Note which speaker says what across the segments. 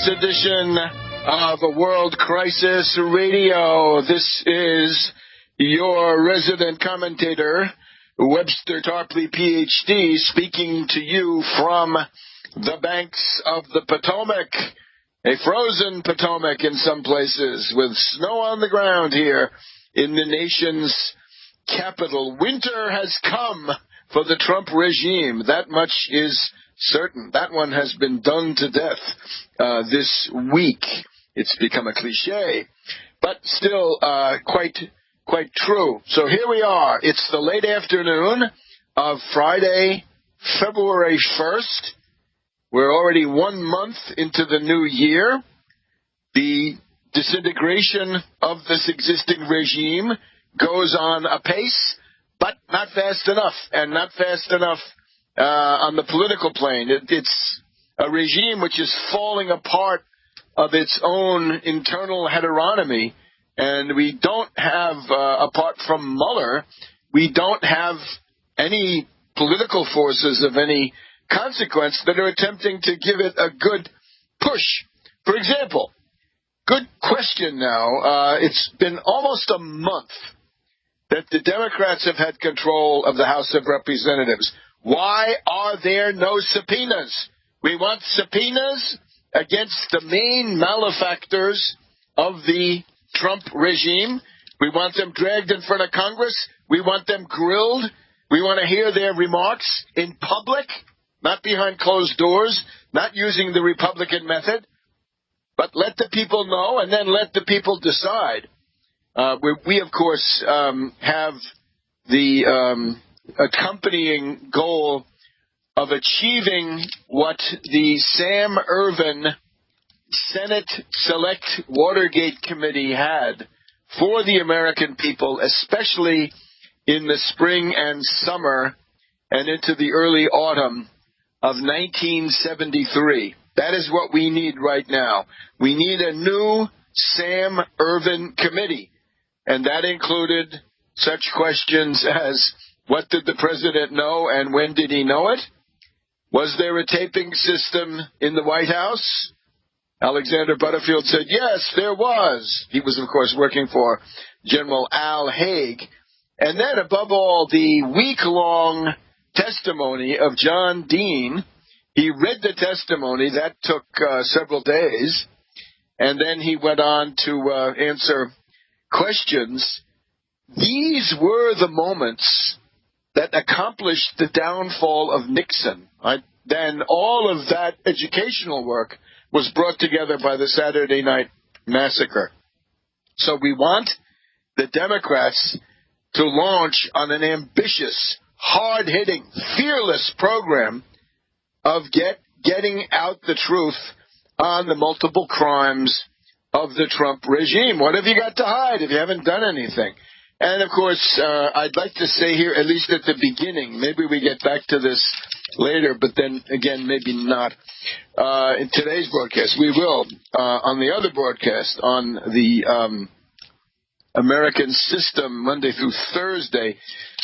Speaker 1: this edition of World Crisis Radio. This is your resident commentator, Webster Tarpley, Ph.D., speaking to you from the banks of the Potomac, a frozen Potomac in some places, with snow on the ground here in the nation's capital. Winter has come for the Trump regime. That much is certain. That one has been done to death this week. It's become a cliche, but still quite true. So here we are. It's the late afternoon of Friday, February 1st. We're already 1 month into the new year. The disintegration of this existing regime goes on apace, but not fast enough, and not fast enough on the political plane. It's a regime which is falling apart of its own internal heteronomy, and we don't have, apart from Mueller, we don't have any political forces of any consequence that are attempting to give it a good push. For example, good question now. It's been almost a month that the Democrats have had control of the House of Representatives. Why are there no subpoenas? We want subpoenas against the main malefactors of the Trump regime. We want them dragged in front of Congress. We want them grilled. We want to hear their remarks in public, not behind closed doors, not using the Republican method. But let the people know, and then let the people decide. We of course, have the accompanying goal of achieving what the Sam Ervin Senate Select Watergate Committee had for the American people, especially in the spring and summer and into the early autumn of 1973. That is what we need right now. We need a new Sam Ervin committee, and that included such questions as, what did the president know and when did he know it? Was there a taping system in the White House? Alexander Butterfield said, yes, there was. He was, of course, working for General Al Haig. And then, above all, the week-long testimony of John Dean. He read the testimony. That took several days. And then he went on to answer questions. These were the moments that accomplished the downfall of Nixon. Then all of that educational work was brought together by the Saturday Night Massacre. So we want the Democrats to launch on an ambitious, hard-hitting, fearless program of getting out the truth on the multiple crimes of the Trump regime. What have you got to hide if you haven't done anything? And, of course, I'd like to say here, at least at the beginning, maybe we get back to this later, but then, again, maybe not. In today's broadcast, we will. On the other broadcast, on the American System, Monday through Thursday,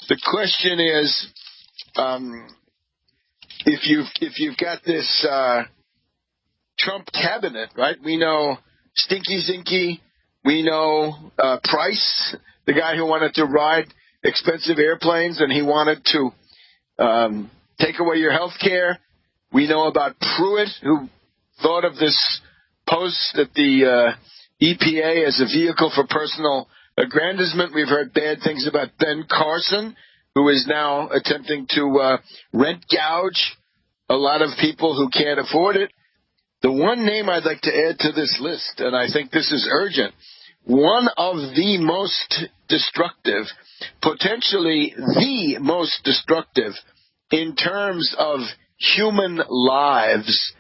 Speaker 1: the question is, if you've got this Trump cabinet, right? We know Stinky Zinky, we know Price, the guy who wanted to ride expensive airplanes and he wanted to take away your health care. We know about Pruitt, who thought of this post at the EPA as a vehicle for personal aggrandizement. We've heard bad things about Ben Carson, who is now attempting to rent gouge a lot of people who can't afford it. The one name I'd like to add to this list, and I think this is urgent, one of the most destructive, potentially the most destructive in terms of human lives,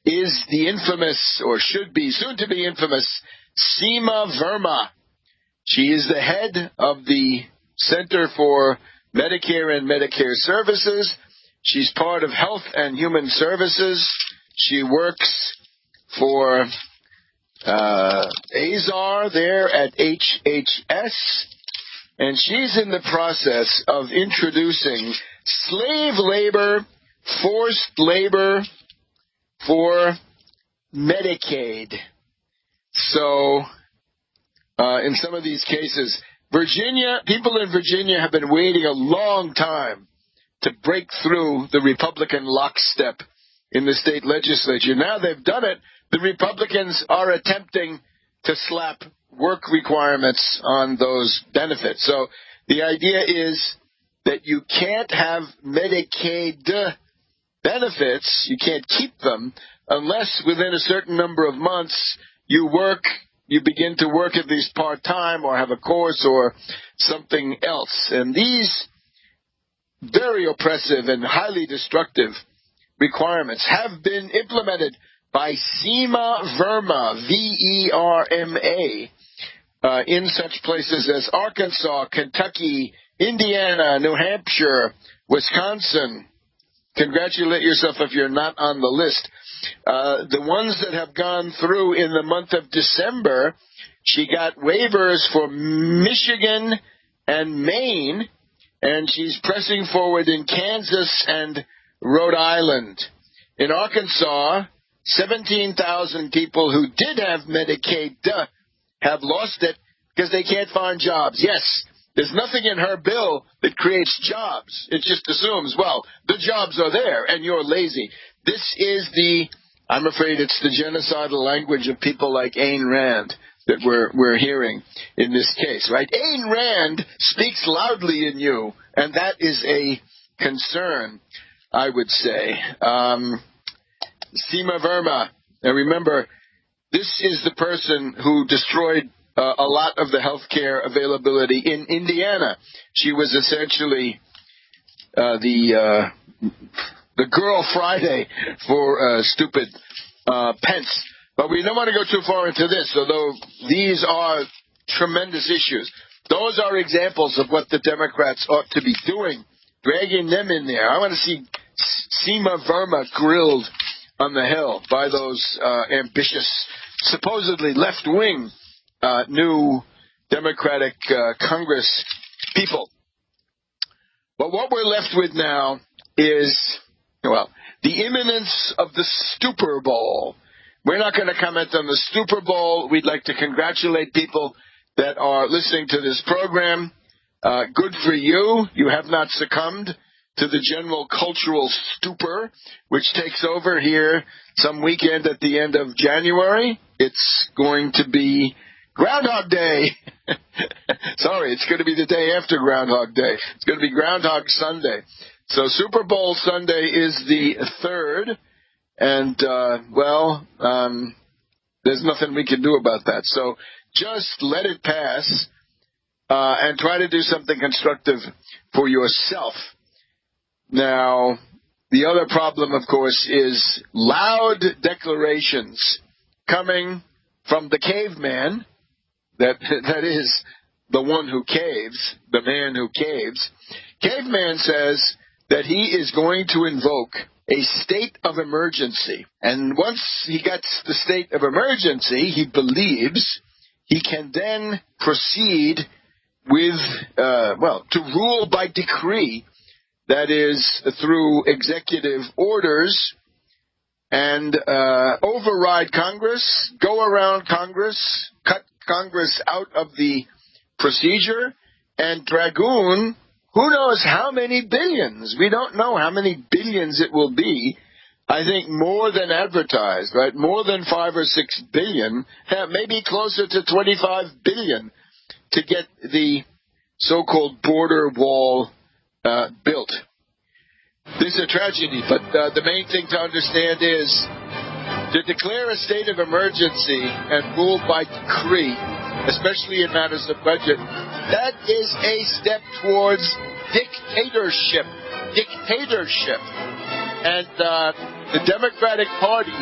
Speaker 1: is the infamous, or should be, soon to be infamous, Seema Verma. She is the head of the Center for Medicare and Medicare Services. She's part of Health and Human Services. She works for Azar there at HHS, and she's in the process of introducing slave labor, forced labor for Medicaid. So, in some of these cases, people in Virginia have been waiting a long time to break through the Republican lockstep in the state legislature. Now they've done it. The Republicans are attempting to slap work requirements on those benefits. So the idea is that you can't have Medicaid benefits, you can't keep them, unless within a certain number of months you begin to work at least part-time or have a course or something else. And these very oppressive and highly destructive requirements have been implemented by Seema Verma, V-E-R-M-A, in such places as Arkansas, Kentucky, Indiana, New Hampshire, Wisconsin. Congratulate yourself if you're not on the list. The ones that have gone through in the month of December, she got waivers for Michigan and Maine, and she's pressing forward in Kansas and Rhode Island. In Arkansas, 17,000 people who did have Medicaid have lost it because they can't find jobs. Yes, there's nothing in her bill that creates jobs. It just assumes, well, the jobs are there and you're lazy. This is I'm afraid it's the genocidal language of people like Ayn Rand that we're hearing in this case, right? Ayn Rand speaks loudly in you, and that is a concern, I would say. Seema Verma, and remember, this is the person who destroyed a lot of the health care availability in Indiana. She was essentially the Girl Friday for stupid Pence. But we don't want to go too far into this, although these are tremendous issues. Those are examples of what the Democrats ought to be doing, dragging them in there. I want to see Seema Verma grilled on the Hill by those ambitious, supposedly left-wing new Democratic Congress people. But what we're left with now is, well, the imminence of the Stupor Bowl. We're not going to comment on the Stupor Bowl. We'd like to congratulate people that are listening to this program. Good for you. You have not succumbed to the general cultural stupor, which takes over here some weekend at the end of January. It's going to be Groundhog Day. Sorry, it's going to be the day after Groundhog Day. It's going to be Groundhog Sunday. So Super Bowl Sunday is the 3rd, and, there's nothing we can do about that. So just let it pass and try to do something constructive for yourself. Now, the other problem, of course, is loud declarations coming from the caveman, that is the one who caves, the man who caves. Caveman says that he is going to invoke a state of emergency. And once he gets the state of emergency, he believes he can then proceed with, to rule by decree, that is, through executive orders, and override Congress, go around Congress, cut Congress out of the procedure, and dragoon who knows how many billions. We don't know how many billions it will be. I think more than advertised, right? More than 5 or 6 billion, maybe closer to 25 billion to get the so-called border wall built. This is a tragedy, but the main thing to understand is to declare a state of emergency and rule by decree, especially in matters of budget, that is a step towards dictatorship. And the Democratic Party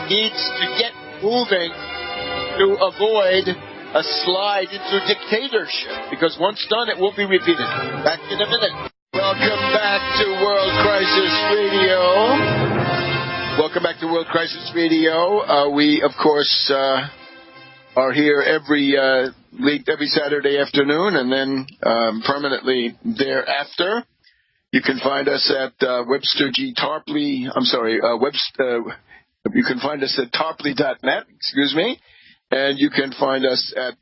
Speaker 1: needs to get moving to avoid a slide into dictatorship, because once done, it will be repeated. Back in a minute. Welcome back to World Crisis Radio. Welcome back to World Crisis Radio. We, of course, are here every Saturday afternoon and then permanently thereafter. You can find us at Webster G. Tarpley. You can find us at tarpley.net, and you can find us at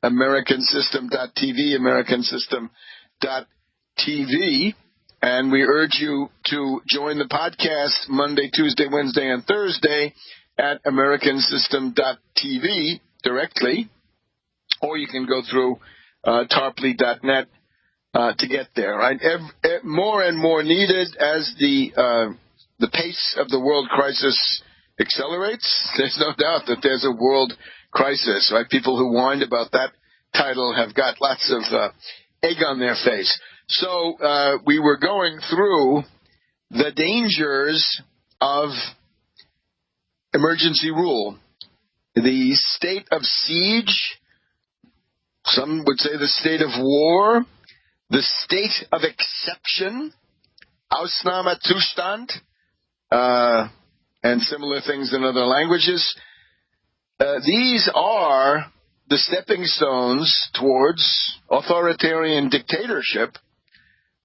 Speaker 1: americansystem.tv, americansystem.tv. And we urge you to join the podcast Monday, Tuesday, Wednesday, and Thursday at americansystem.tv directly, or you can go through tarpley.net to get there. Right, more and more needed as the pace of the world crisis accelerates. There's no doubt that there's a world crisis. Right, people who whined about that title have got lots of egg on their face. So we were going through the dangers of emergency rule, the state of siege, some would say the state of war, the state of exception, Ausnahmezustand, and similar things in other languages. These are the stepping stones towards authoritarian dictatorship,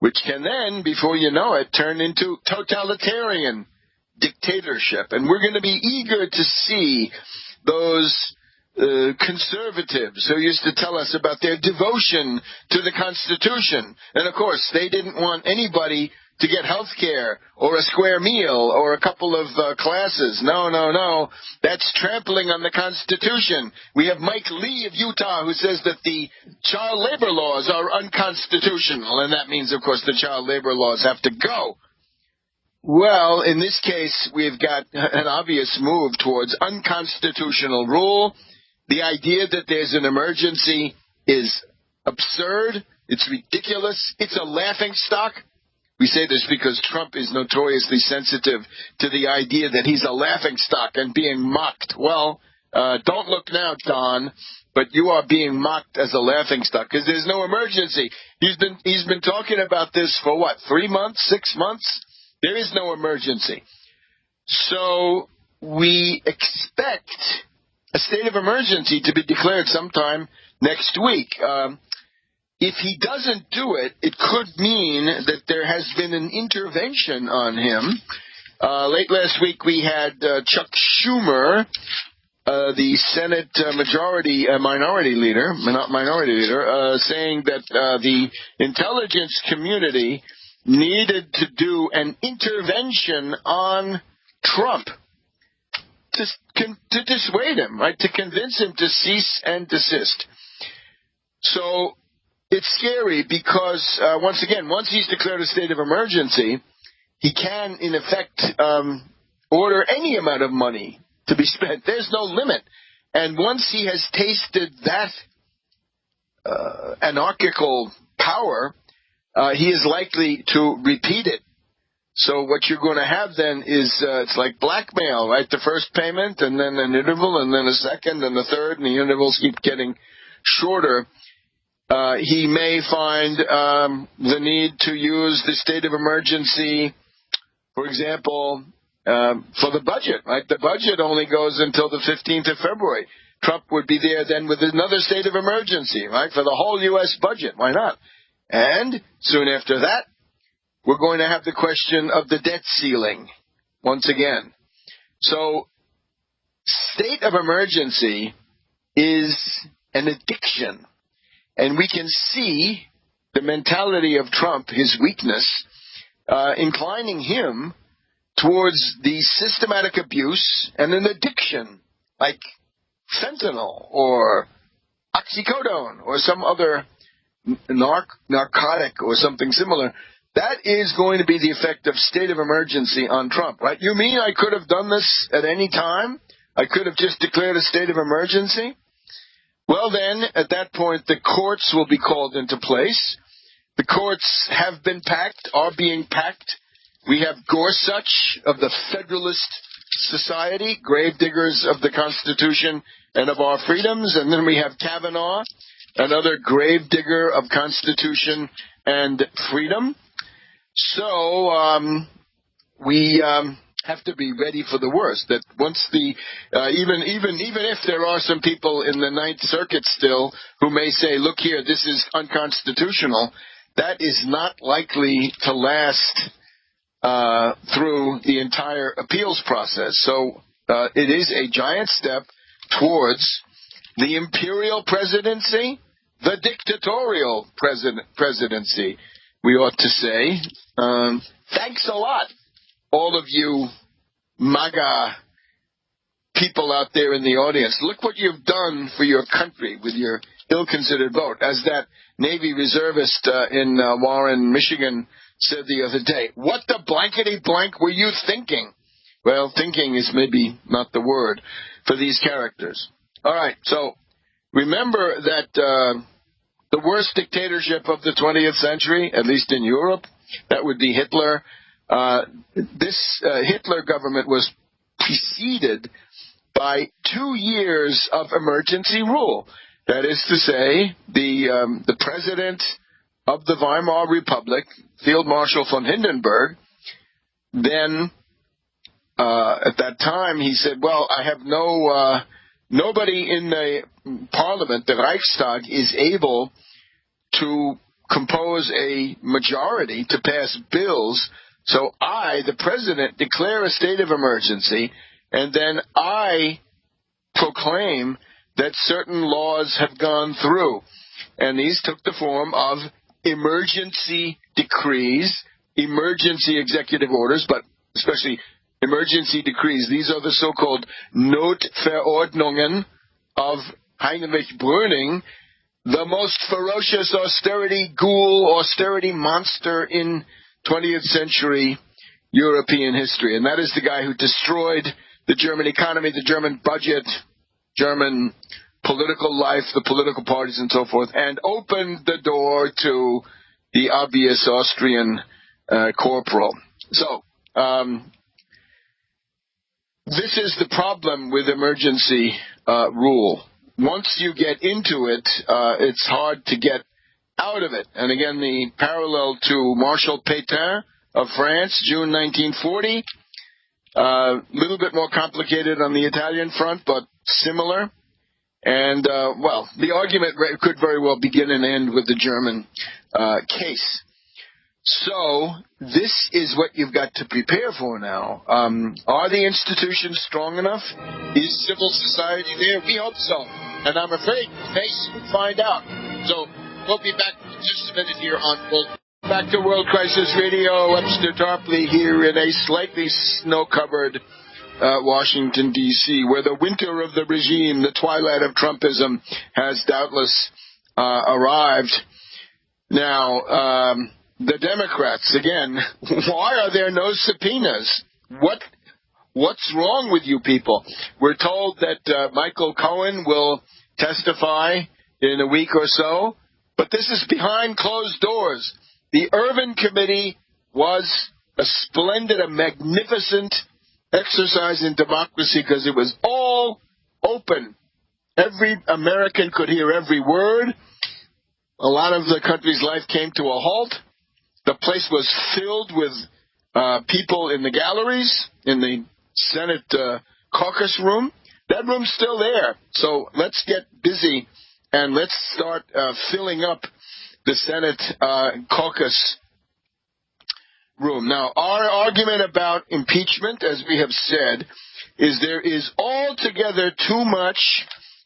Speaker 1: which can then, before you know it, turn into totalitarian dictatorship. And we're going to be eager to see those conservatives who used to tell us about their devotion to the Constitution. And, of course, they didn't want anybody to get health care or a square meal or a couple of classes. No. That's trampling on the Constitution. We have Mike Lee of Utah who says that the child labor laws are unconstitutional, and that means, of course, the child labor laws have to go. Well, in this case, we've got an obvious move towards unconstitutional rule. The idea that there's an emergency is absurd. It's ridiculous. It's a laughingstock. We say this because Trump is notoriously sensitive to the idea that he's a laughingstock and being mocked. Well, don't look now, Don, but you are being mocked as a laughingstock because there's no emergency. He's been talking about this for what, 3 months, 6 months? There is no emergency. So we expect a state of emergency to be declared sometime next week. If he doesn't do it, it could mean that there has been an intervention on him. Late last week we had Chuck Schumer, the Senate minority leader, saying that the intelligence community needed to do an intervention on Trump to dissuade him, right, to convince him to cease and desist. So it's scary because, once he's declared a state of emergency, he can, in effect, order any amount of money to be spent. There's no limit. And once he has tasted that anarchical power, he is likely to repeat it. So what you're going to have then is, it's like blackmail, right? The first payment, and then an interval, and then a second, and the third, and the intervals keep getting shorter. He may find the need to use the state of emergency, for example, for the budget, right? The budget only goes until the 15th of February. Trump would be there then with another state of emergency, right, for the whole U.S. budget. Why not? And soon after that, we're going to have the question of the debt ceiling once again. So state of emergency is an addiction. And we can see the mentality of Trump, his weakness, inclining him towards the systematic abuse and an addiction like fentanyl or oxycodone or some other narcotic or something similar. That is going to be the effect of state of emergency on Trump, right? You mean I could have done this at any time? I could have just declared a state of emergency? Well, then, at that point, the courts will be called into place. The courts have been packed, are being packed. We have Gorsuch of the Federalist Society, gravediggers of the Constitution and of our freedoms. And then we have Kavanaugh, another gravedigger of Constitution and freedom. So we have to be ready for the worst. That once the even if there are some people in the Ninth Circuit still who may say, "Look here, this is unconstitutional," that is not likely to last through the entire appeals process. So it is a giant step towards the imperial presidency, the dictatorial presidency, we ought to say. Thanks a lot, all of you MAGA people out there in the audience. Look what you've done for your country with your ill-considered vote. As that Navy reservist in Warren, Michigan said the other day, what the blankety-blank were you thinking? Well, thinking is maybe not the word for these characters. All right, so remember that the worst dictatorship of the 20th century, at least in Europe, that would be Hitler. This Hitler government was preceded by 2 years of emergency rule. That is to say, the president of the Weimar Republic, Field Marshal von Hindenburg, then at that time he said, well, I have nobody in the parliament, the Reichstag, is able to compose a majority to pass bills, so I, the president, declare a state of emergency, and then I proclaim that certain laws have gone through. And these took the form of emergency decrees, emergency executive orders, but especially emergency decrees. These are the so-called Notverordnungen of Heinrich Brüning, the most ferocious austerity ghoul, austerity monster in 20th century European history. And that is the guy who destroyed the German economy, the German budget, German political life, the political parties and so forth, and opened the door to the obvious Austrian corporal. So, this is the problem with emergency rule. Once you get into it, it's hard to get out of it. And again, the parallel to Marshal Pétain of France, June 1940, a little bit more complicated on the Italian front, but similar. And, well, the argument could very well begin and end with the German case. So this is what you've got to prepare for now. Are the institutions strong enough? Is civil society there? We hope so. And I'm afraid we may soon find out. So we'll be back in just a minute here on Back to World Crisis Radio. Webster Tarpley here in a slightly snow-covered Washington, D.C., where the winter of the regime, the twilight of Trumpism, has doubtless arrived. Now, the Democrats, again, why are there no subpoenas? What's wrong with you people? We're told that Michael Cohen will testify in a week or so, but this is behind closed doors. The Ervin Committee was a splendid, a magnificent exercise in democracy because it was all open. Every American could hear every word. A lot of the country's life came to a halt. The place was filled with people in the galleries, in the Senate caucus room. That room's still there. So let's get busy and let's start filling up the Senate caucus room. Now, our argument about impeachment, as we have said, is there is altogether too much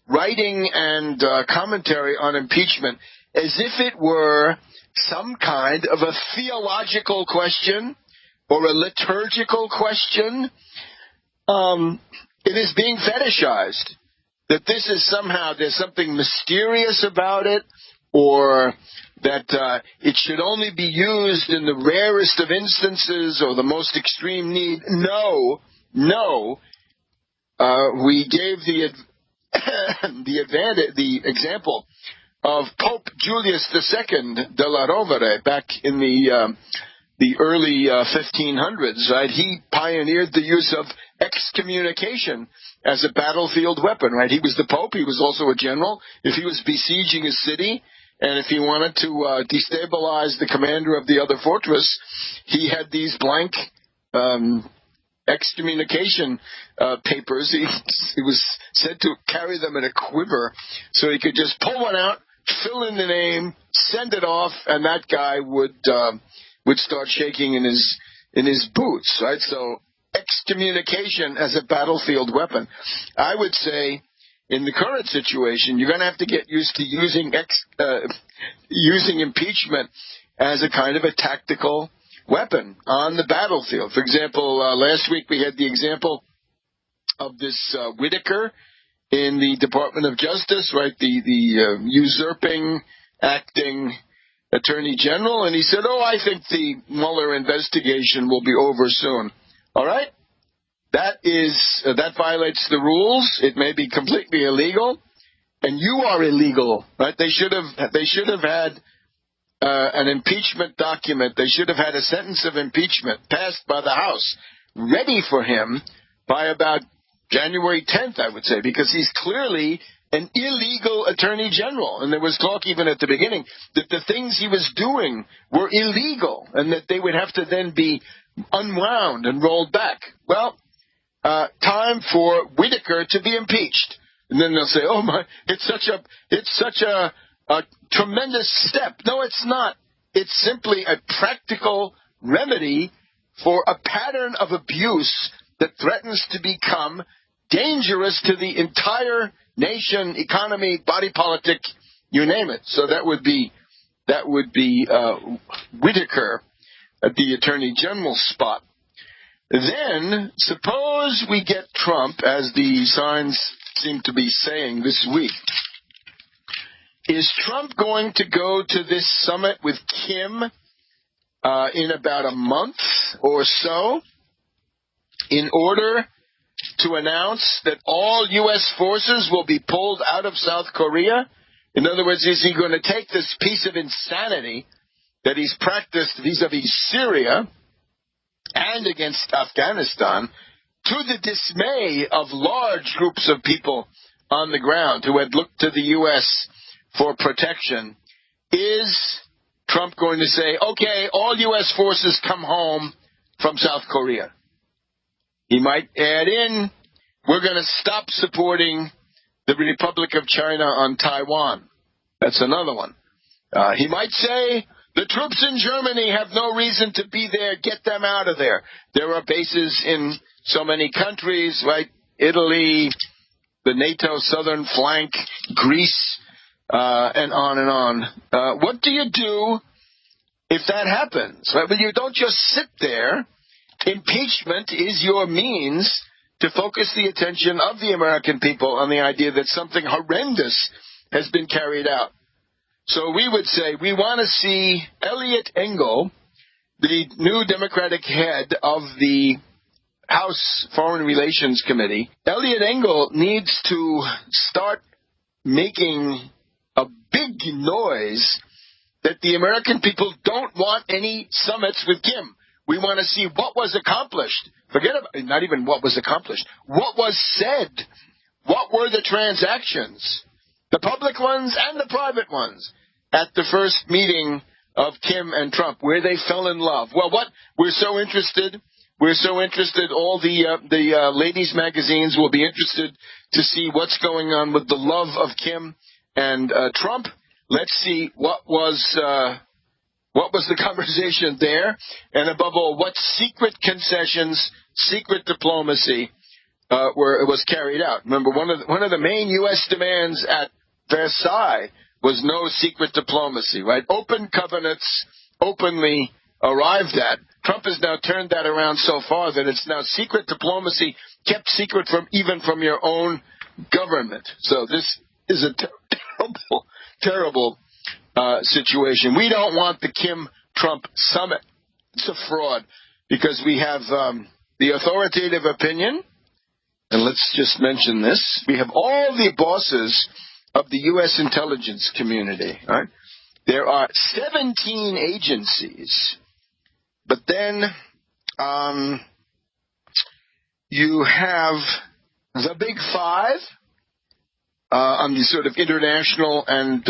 Speaker 1: writing and commentary on impeachment as if it were some kind of a theological question or a liturgical question. It is being fetishized, that this is somehow, there's something mysterious about it, or that it should only be used in the rarest of instances or the most extreme need. No. We gave the example of Pope Julius II de la Rovere back in the early 1500s. Right? He pioneered the use of excommunication as a battlefield weapon. Right? He was the Pope. He was also a general. If he was besieging a city, and if he wanted to destabilize the commander of the other fortress, he had these blank excommunication papers. He was said to carry them in a quiver, so he could just pull one out, fill in the name, send it off, and that guy would start shaking in his in his boots, right? So excommunication as a battlefield weapon. I would say in the current situation, you're going to have to get used to using impeachment as a kind of a tactical weapon on the battlefield. For example, last week we had the example of this Whitaker in the Department of Justice, right? The usurping, acting Attorney General, and he said, I think the Mueller investigation will be over soon. All right? That violates the rules. It may be completely illegal, and you are illegal, right? They should have had an impeachment document. They should have had a sentence of impeachment passed by the House ready for him by about January 10th, I would say, because he's clearly an illegal attorney general. And there was talk even at the beginning that the things he was doing were illegal and that they would have to then be unwound and rolled back. Well, time for Whitaker to be impeached. And then they'll say, it's such a tremendous step. No, it's not. It's simply a practical remedy for a pattern of abuse that threatens to become dangerous to the entire nation, economy, body politic, you name it. So that would be Whitaker at the Attorney General spot. Then, suppose we get Trump, as the signs seem to be saying this week. Is Trump going to go to this summit with Kim in about a month or so in order to announce that all U.S. forces will be pulled out of South Korea? In other words, is he going to take this piece of insanity that he's practiced vis-a-vis Syria and against Afghanistan to the dismay of large groups of people on the ground who had looked to the U.S. for protection? Is Trump going to say, okay, all U.S. forces come home from South Korea? He might add in, we're going to stop supporting the Republic of China on Taiwan. That's another one. He might say, the troops in Germany have no reason to be there. Get them out of there. There are bases in so many countries, right? Italy, the NATO southern flank, Greece, and on and on. What do you do if that happens? Right? But you don't just sit there. Impeachment is your means to focus the attention of the American people on the idea that something horrendous has been carried out. So we would say we want to see Eliot Engel, the new Democratic head of the House Foreign Relations Committee. Eliot Engel needs to start making a big noise that the American people don't want any summits with Kim. We want to see what was accomplished. Forget about not even what was accomplished. What was said? What were the transactions? The public ones and the private ones at the first meeting of Kim and Trump, where they fell in love. Well, we're so interested. All the ladies' magazines will be interested to see what's going on with the love of Kim and Trump. Let's see what was the conversation there, and above all, what secret concessions, secret diplomacy was carried out. Remember, one of the main U.S. demands at Versailles was no secret diplomacy, right? Open covenants, openly arrived at. Trump has now turned that around so far that it's now secret diplomacy kept secret even from your own government. So this is a terrible situation. We don't want the Kim-Trump summit. It's a fraud because we have the authoritative opinion, and let's just mention this. We have all the bosses of the U.S. intelligence community. Right? There are 17 agencies, but then you have the Big Five on the sort of international and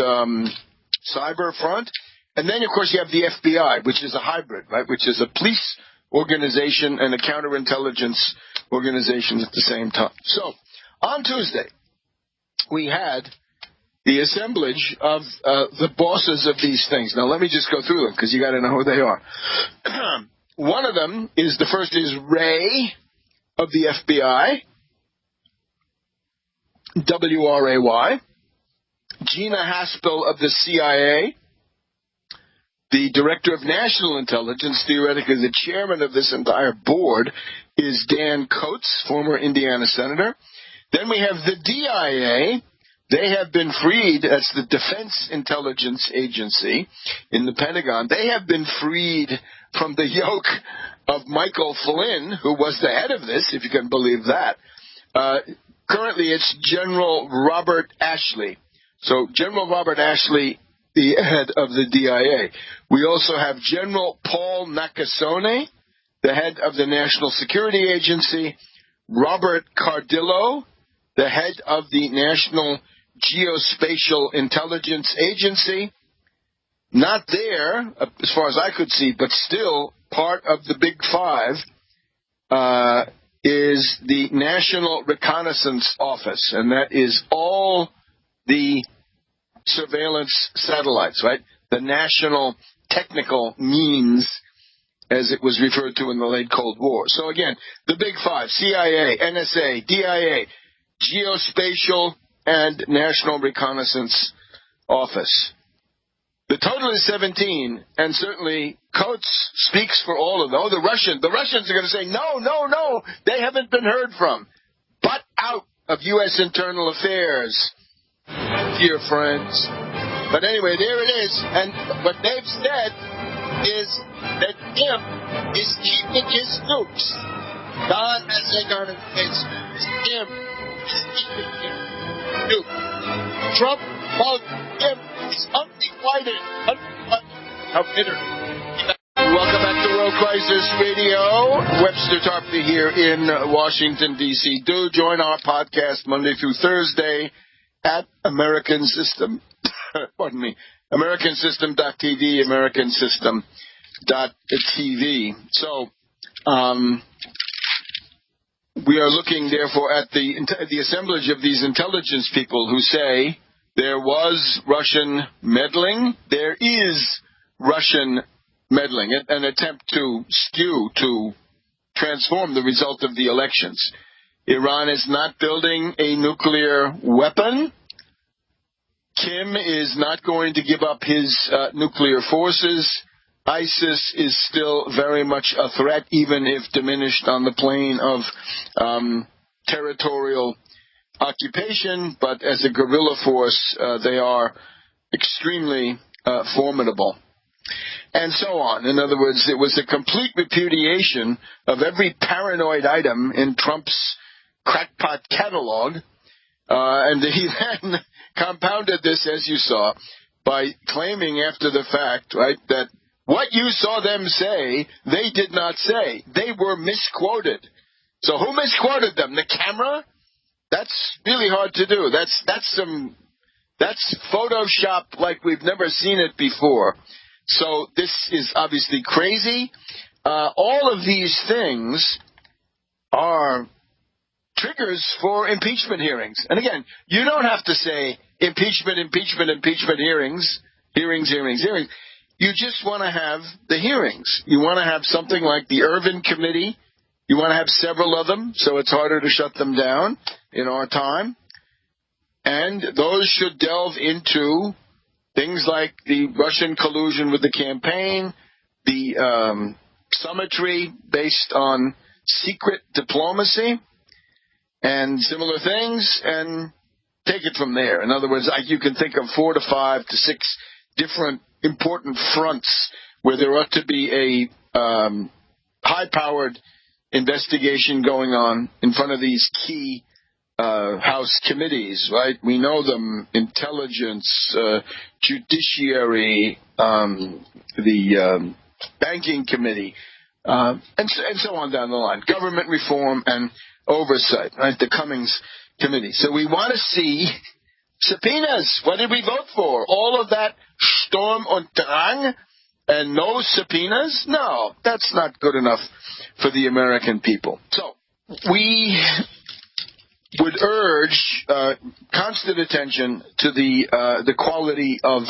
Speaker 1: cyber front. And then, of course, you have the FBI, which is a hybrid, right, which is a police organization and a counterintelligence organization at the same time. So on Tuesday, we had the assemblage of the bosses of these things. Now, let me just go through them because you got to know who they are. one of them is, the first is Ray of the FBI, W-R-A-Y, Gina Haspel of the CIA, the Director of National Intelligence, theoretically the chairman of this entire board, is Dan Coates, former Indiana senator. Then we have the DIA. They have been freed. That's the Defense Intelligence Agency in the Pentagon. They have been freed from the yoke of Michael Flynn, who was the head of this, if you can believe that. Currently, it's General Robert Ashley. So General Robert Ashley, the head of the DIA. We also have General Paul Nakasone, the head of the National Security Agency, Robert Cardillo, the head of the National Geospatial Intelligence Agency. Not there, as far as I could see, but still part of the Big Five, is the National Reconnaissance Office, and that is all the surveillance satellites, right? The National Technical Means, as it was referred to in the late Cold War. So again, the Big Five: CIA, NSA, DIA, Geospatial, and National Reconnaissance Office. The total is 17, and certainly Coates speaks for all of them. Oh, the Russians are going to say, no, they haven't been heard from. Butt out of U.S. internal affairs, dear friends. But anyway, there it is. And what they've said is that Kim is keeping his nukes. God has said on his face, Kim is keeping his nukes. Trump called Kim is undivided. How bitter. Welcome back to World Crisis Radio. Webster Tarpley here in Washington, D.C. Do join our podcast Monday through Thursday at American System. Pardon me. AmericanSystem.tv, AmericanSystem.tv. So, we are looking, therefore, at the assemblage of these intelligence people who say there was Russian meddling. There is Russian meddling, an attempt to skew, to transform the result of the elections. Iran is not building a nuclear weapon. Kim is not going to give up his nuclear forces. ISIS is still very much a threat, even if diminished on the plane of territorial occupation. But as a guerrilla force, they are extremely formidable. And so on. In other words, it was a complete repudiation of every paranoid item in Trump's crackpot catalog. And he then compounded this, as you saw, by claiming after the fact, right, that what you saw them say, they did not say. They were misquoted. So who misquoted them? The camera? That's really hard to do. That's Photoshop like we've never seen it before. So this is obviously crazy. All of these things are triggers for impeachment hearings. And again, you don't have to say impeachment hearings. You just want to have the hearings. You want to have something like the Ervin Committee. You want to have several of them, so it's harder to shut them down in our time. And those should delve into things like the Russian collusion with the campaign, the summitry based on secret diplomacy, and similar things, and take it from there. In other words, you can think of 4 to 5 to 6 different important fronts where there ought to be a high-powered investigation going on in front of these key House committees, right? We know them: Intelligence, Judiciary, the Banking Committee, and so on down the line. Government Reform and Oversight, right? The Cummings Committee. So we want to see subpoenas. What did we vote for? All of that Sturm und Drang and no subpoenas? No, that's not good enough for the American people. So we would urge constant attention to the quality of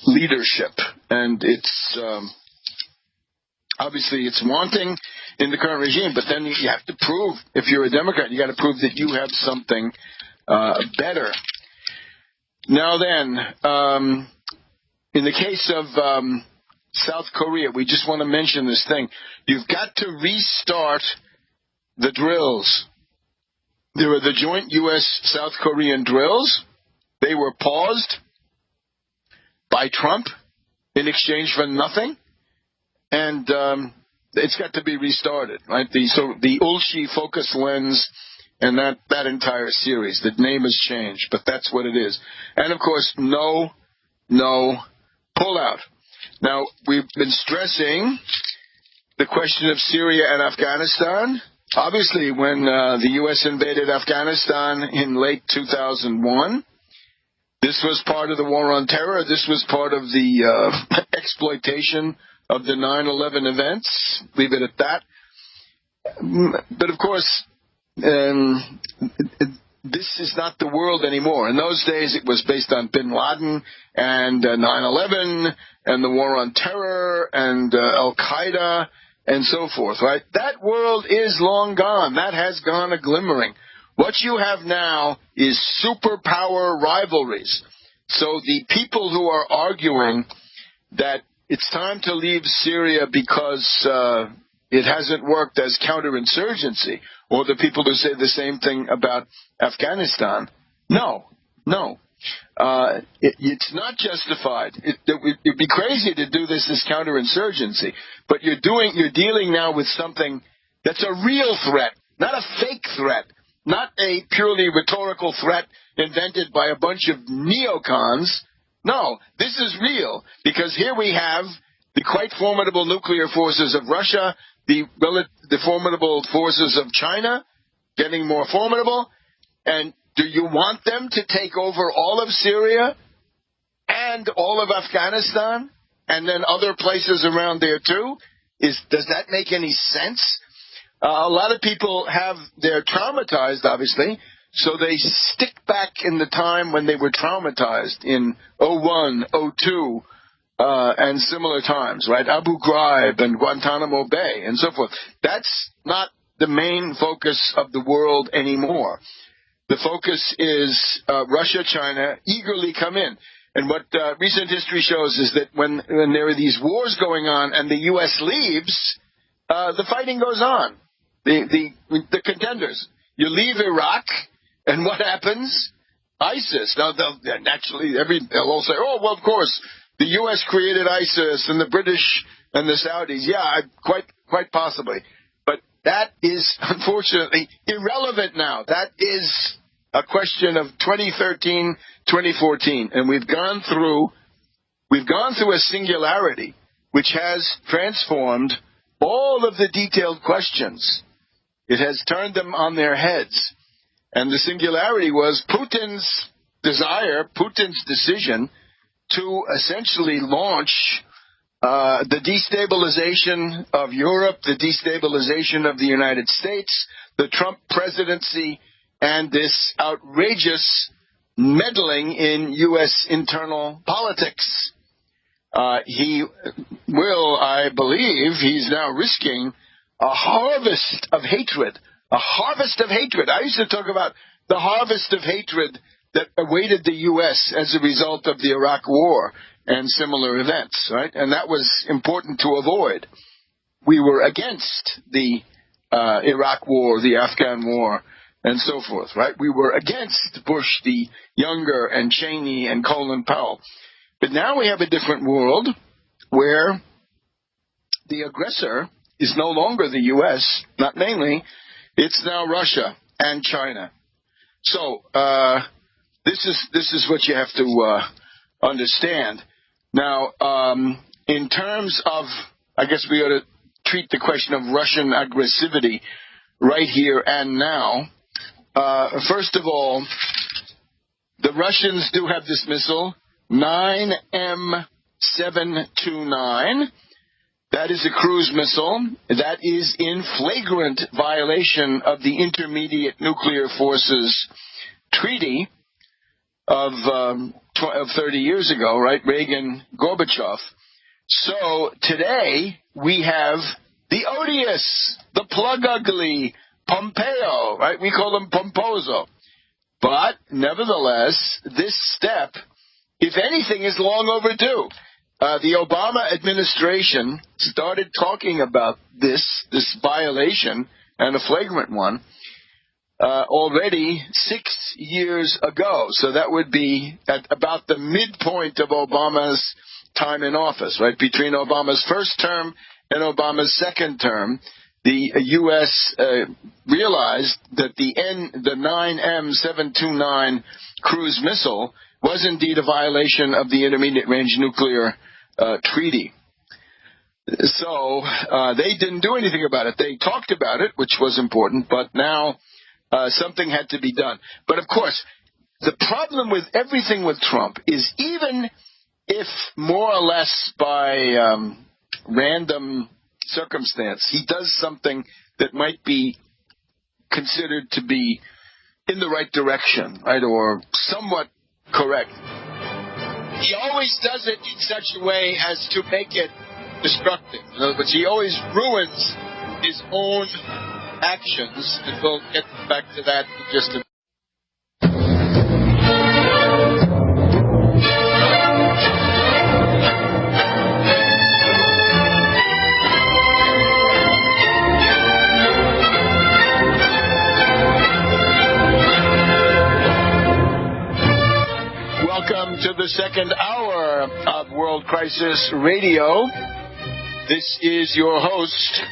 Speaker 1: leadership and its Obviously, it's wanting in the current regime, but then you have to prove, if you're a Democrat, you got to prove that you have something better. Now then, in the case of South Korea, we just want to mention this thing. You've got to restart the drills. There were the joint U.S.-South Korean drills. They were paused by Trump in exchange for nothing. And it's got to be restarted, right? So the Ulchi focus lens and that entire series, the name has changed, but that's what it is. And, of course, no pullout. Now, we've been stressing the question of Syria and Afghanistan. Obviously, when the U.S. invaded Afghanistan in late 2001, this was part of the war on terror. This was part of the exploitation of the 9/11 events. Leave it at that. But, of course, this is not the world anymore. In those days, it was based on bin Laden and 9/11 and the war on terror and Al-Qaeda and so forth, right? That world is long gone. That has gone a glimmering. What you have now is superpower rivalries. So the people who are arguing that it's time to leave Syria because it hasn't worked as counterinsurgency, or the people who say the same thing about Afghanistan, no. It's not justified. It'd be crazy to do this as counterinsurgency, but you're dealing now with something that's a real threat, not a fake threat, not a purely rhetorical threat invented by a bunch of neocons. No, this is real, because here we have the quite formidable nuclear forces of Russia, the formidable forces of China getting more formidable, and do you want them to take over all of Syria and all of Afghanistan and then other places around there too? Does that make any sense? A lot of people they're traumatized, obviously, so they stick back in the time when they were traumatized in 01, 02, and similar times, right? Abu Ghraib and Guantanamo Bay and so forth. That's not the main focus of the world anymore. The focus is Russia, China eagerly come in. And what recent history shows is that when there are these wars going on and the U.S. leaves, the fighting goes on. The contenders. You leave Iraq, and what happens? ISIS. Now, naturally, they'll all say, oh, well, of course, the U.S. created ISIS and the British and the Saudis. Yeah, quite possibly. But that is, unfortunately, irrelevant now. That is a question of 2013, 2014. And we've gone through a singularity which has transformed all of the detailed questions. It has turned them on their heads. And the singularity was Putin's decision to essentially launch the destabilization of Europe, the destabilization of the United States, the Trump presidency, and this outrageous meddling in U.S. internal politics. He will, I believe, he's now risking a harvest of hatred. A harvest of hatred. I used to talk about the harvest of hatred that awaited the U.S. as a result of the Iraq War and similar events, right? And that was important to avoid. We were against the Iraq War, the Afghan War, and so forth, right? We were against Bush the Younger and Cheney and Colin Powell. But now we have a different world where the aggressor is no longer the U.S., not mainly. It's now Russia and China. So this is what you have to understand. Now, in terms of, I guess we ought to treat the question of Russian aggressivity right here and now. First of all, the Russians do have this missile, 9M729. That is a cruise missile. That is in flagrant violation of the Intermediate Nuclear Forces Treaty of 30 years ago, right? Reagan, Gorbachev. So today we have the odious, the plug ugly Pompeo, right? We call him Pomposo. But nevertheless, this step, if anything, is long overdue. The Obama administration started talking about this violation, and a flagrant one, already 6 years ago. So that would be at about the midpoint of Obama's time in office, right? Between Obama's first term and Obama's second term, the U.S. Realized that the 9M729 cruise missile was indeed a violation of the Intermediate Range Nuclear Treaty. So they didn't do anything about it. They talked about it, which was important, but now something had to be done. But of course, the problem with everything with Trump is even if more or less by random circumstance he does something that might be considered to be in the right direction, right, or somewhat correct, he always does it in such a way as to make it destructive. In other words, he always ruins his own actions, and we'll get back to that in just a minute. Welcome to the second hour of World Crisis Radio. This is your host,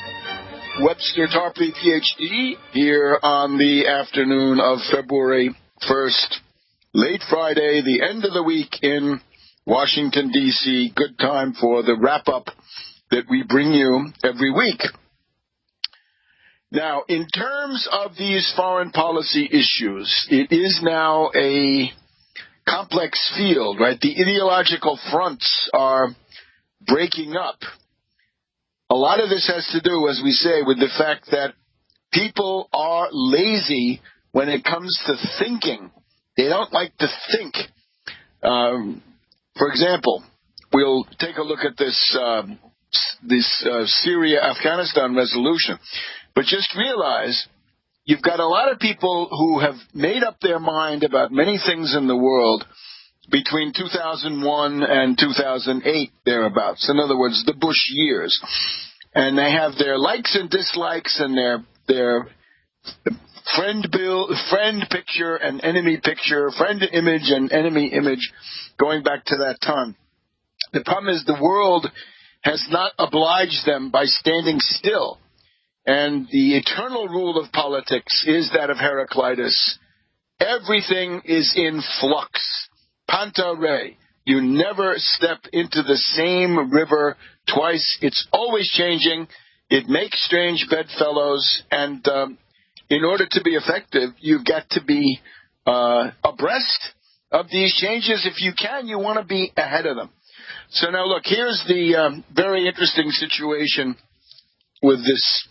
Speaker 1: Webster Tarpley, Ph.D., here on the afternoon of February 1st, late Friday, the end of the week in Washington, D.C. Good time for the wrap-up that we bring you every week. Now, in terms of these foreign policy issues, it is now a complex field, right? The ideological fronts are breaking up. A lot of this has to do, as we say, with the fact that people are lazy when it comes to thinking. They don't like to think. For example, we'll take a look at this Syria-Afghanistan resolution. But just realize you've got a lot of people who have made up their mind about many things in the world between 2001 and 2008, thereabouts. In other words, the Bush years. And they have their likes and dislikes and their friend picture and enemy picture, friend image and enemy image going back to that time. The problem is the world has not obliged them by standing still. And the eternal rule of politics is that of Heraclitus. Everything is in flux. Panta rei. You never step into the same river twice. It's always changing. It makes strange bedfellows. And in order to be effective, you've got to be abreast of these changes. If you can, you want to be ahead of them. So now look, here's the very interesting situation with this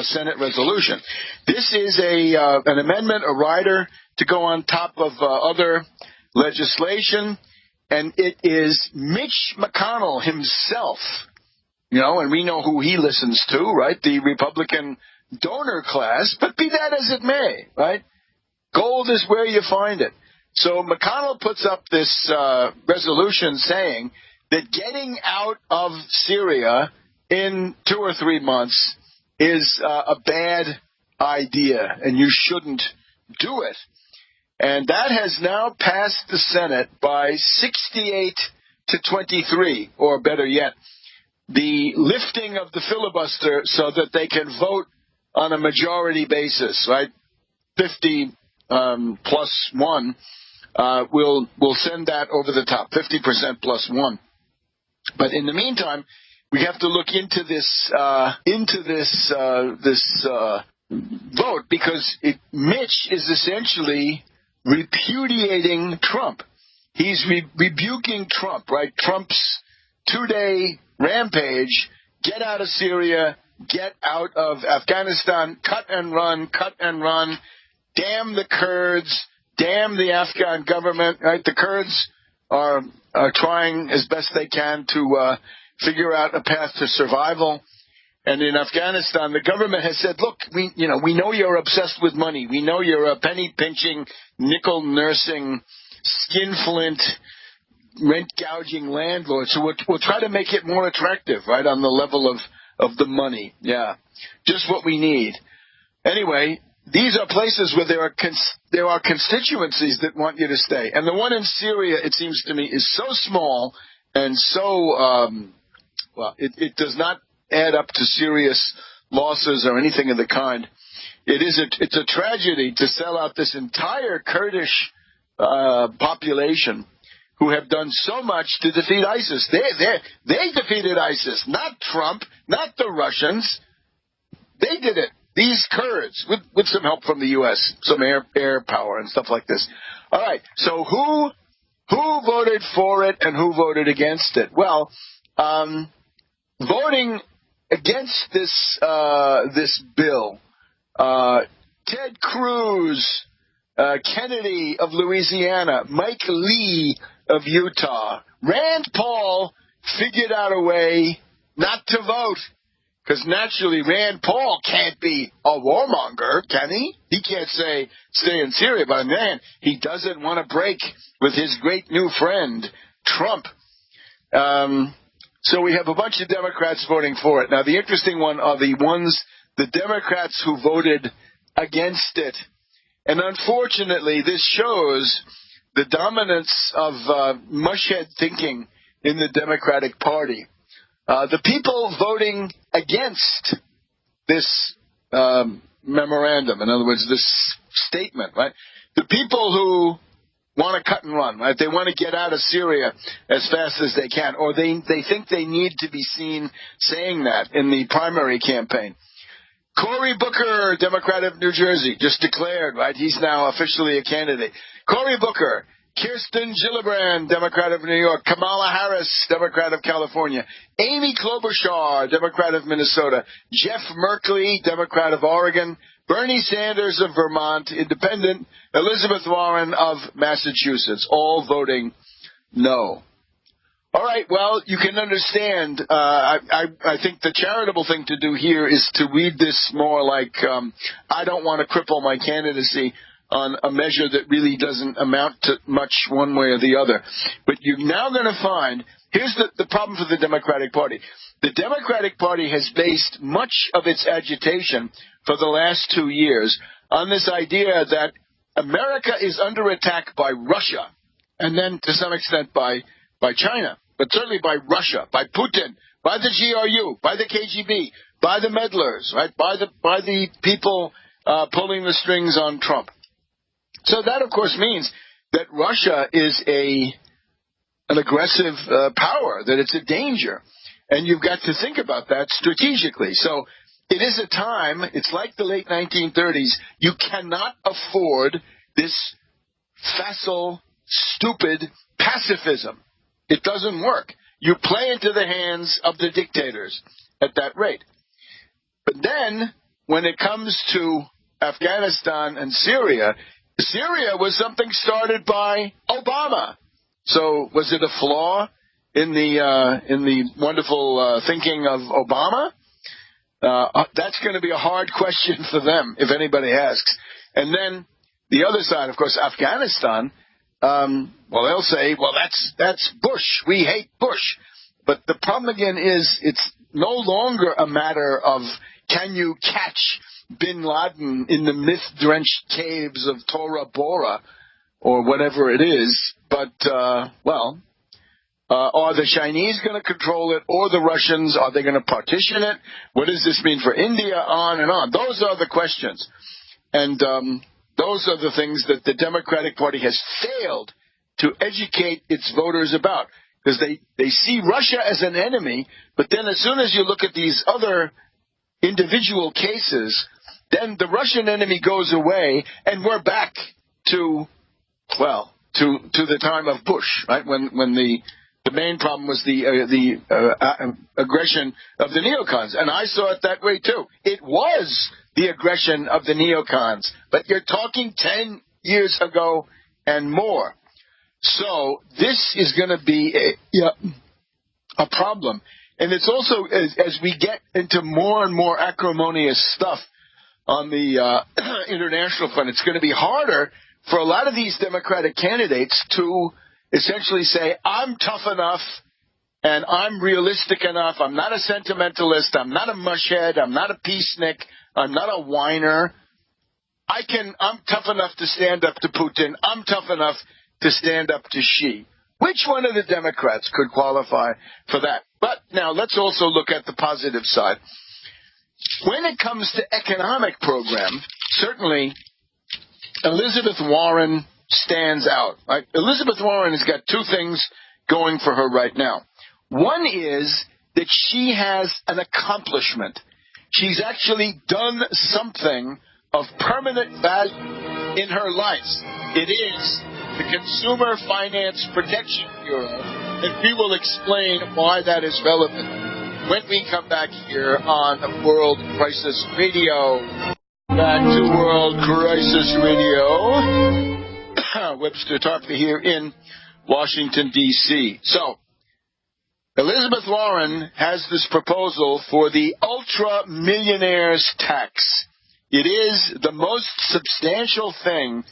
Speaker 1: Senate resolution. This is an amendment, a rider to go on top of other legislation, and it is Mitch McConnell himself, and we know who he listens to, right? The Republican donor class, but be that as it may, right? Gold is where you find it. So McConnell puts up this resolution saying that getting out of Syria in 2 or 3 months is a bad idea, and you shouldn't do it. And that has now passed the Senate by 68 to 23, or better yet, the lifting of the filibuster so that they can vote on a majority basis, right? 50 plus 1 will send that over the top, 50% plus 1. But in the meantime, we have to look into this vote, because Mitch is essentially repudiating Trump. He's rebuking Trump, right? Trump's 2-day rampage, get out of Syria, get out of Afghanistan, cut and run, damn the Kurds, damn the Afghan government, right? The Kurds are trying as best they can to figure out a path to survival. And in Afghanistan, the government has said, look, we know you're obsessed with money. We know you're a penny-pinching, nickel-nursing, skinflint, rent-gouging landlord. So we'll try to make it more attractive, right, on the level of the money. Yeah, just what we need. Anyway, these are places where there are constituencies that want you to stay. And the one in Syria, it seems to me, is so small and so, it does not add up to serious losses or anything of the kind. It's a tragedy to sell out this entire Kurdish population who have done so much to defeat ISIS. They defeated ISIS, not Trump, not the Russians. They did it. These Kurds, with some help from the U.S., some air power and stuff like this. All right, so who voted for it and who voted against it? Well, voting against this bill, Ted Cruz, Kennedy of Louisiana, Mike Lee of Utah, Rand Paul figured out a way not to vote. Because naturally, Rand Paul can't be a warmonger, can he? He can't say, stay in Syria, but man, he doesn't want to break with his great new friend, Trump. So we have a bunch of Democrats voting for it. Now, the interesting one are the Democrats who voted against it. And unfortunately, this shows the dominance of mushhead thinking in the Democratic Party. The people voting against this memorandum, in other words, this statement, right? The people who want to cut and run, right? They want to get out of Syria as fast as they can, or they think they need to be seen saying that in the primary campaign. Cory Booker, Democrat of New Jersey, just declared, right? He's now officially a candidate. Cory Booker, Kirsten Gillibrand, Democrat of New York, Kamala Harris, Democrat of California, Amy Klobuchar, Democrat of Minnesota, Jeff Merkley, Democrat of Oregon, Bernie Sanders of Vermont, Independent, Elizabeth Warren of Massachusetts, all voting no. All right, well, you can understand. I think the charitable thing to do here is to read this more like I don't want to cripple my candidacy on a measure that really doesn't amount to much one way or the other. But you're now going to find, here's the problem for the Democratic Party. The Democratic Party has based much of its agitation for the last 2 years on this idea that America is under attack by Russia, and then to some extent by China, but certainly by Russia, by Putin, by the GRU, by the KGB, by the meddlers, right? By the people pulling the strings on Trump. So that, of course, means that Russia is an aggressive power, that it's a danger. And you've got to think about that strategically. So it is a time, it's like the late 1930s, you cannot afford this facile, stupid pacifism. It doesn't work. You play into the hands of the dictators at that rate. But then, when it comes to Afghanistan and Syria was something started by Obama. So was it a flaw in the wonderful thinking of Obama? That's going to be a hard question for them if anybody asks. And then the other side, of course, Afghanistan. They'll say, well, that's Bush. We hate Bush. But the problem again is it's no longer a matter of can you catch Bin Laden in the myth-drenched caves of Tora Bora or whatever it is, but, are the Chinese going to control it or the Russians? Are they going to partition it? What does this mean for India? On and on. Those are the questions. And those are the things that the Democratic Party has failed to educate its voters about, because they see Russia as an enemy, but then as soon as you look at these other individual cases, then the Russian enemy goes away, and we're back to the time of Bush, right? When the main problem was the aggression of the neocons, and I saw it that way too. It was the aggression of the neocons, but you're talking 10 years ago and more. So this is going to be a problem. And it's also, as we get into more and more acrimonious stuff on the international front, it's going to be harder for a lot of these Democratic candidates to essentially say, I'm tough enough and I'm realistic enough. I'm not a sentimentalist. I'm not a mushhead. I'm not a peacenik. I'm not a whiner. I'm tough enough to stand up to Putin. I'm tough enough to stand up to Xi. Which one of the Democrats could qualify for that? But now let's also look at the positive side. When it comes to economic program, certainly Elizabeth Warren stands out. Right? Elizabeth Warren has got two things going for her right now. One is that she has an accomplishment. She's actually done something of permanent value in her life. It is the Consumer Finance Protection Bureau, and we will explain why that is relevant when we come back here on World Crisis Radio. Back to World Crisis Radio. Webster Tarpley here in Washington, D.C. So, Elizabeth Warren has this proposal for the ultra-millionaires tax. It is the most substantial thing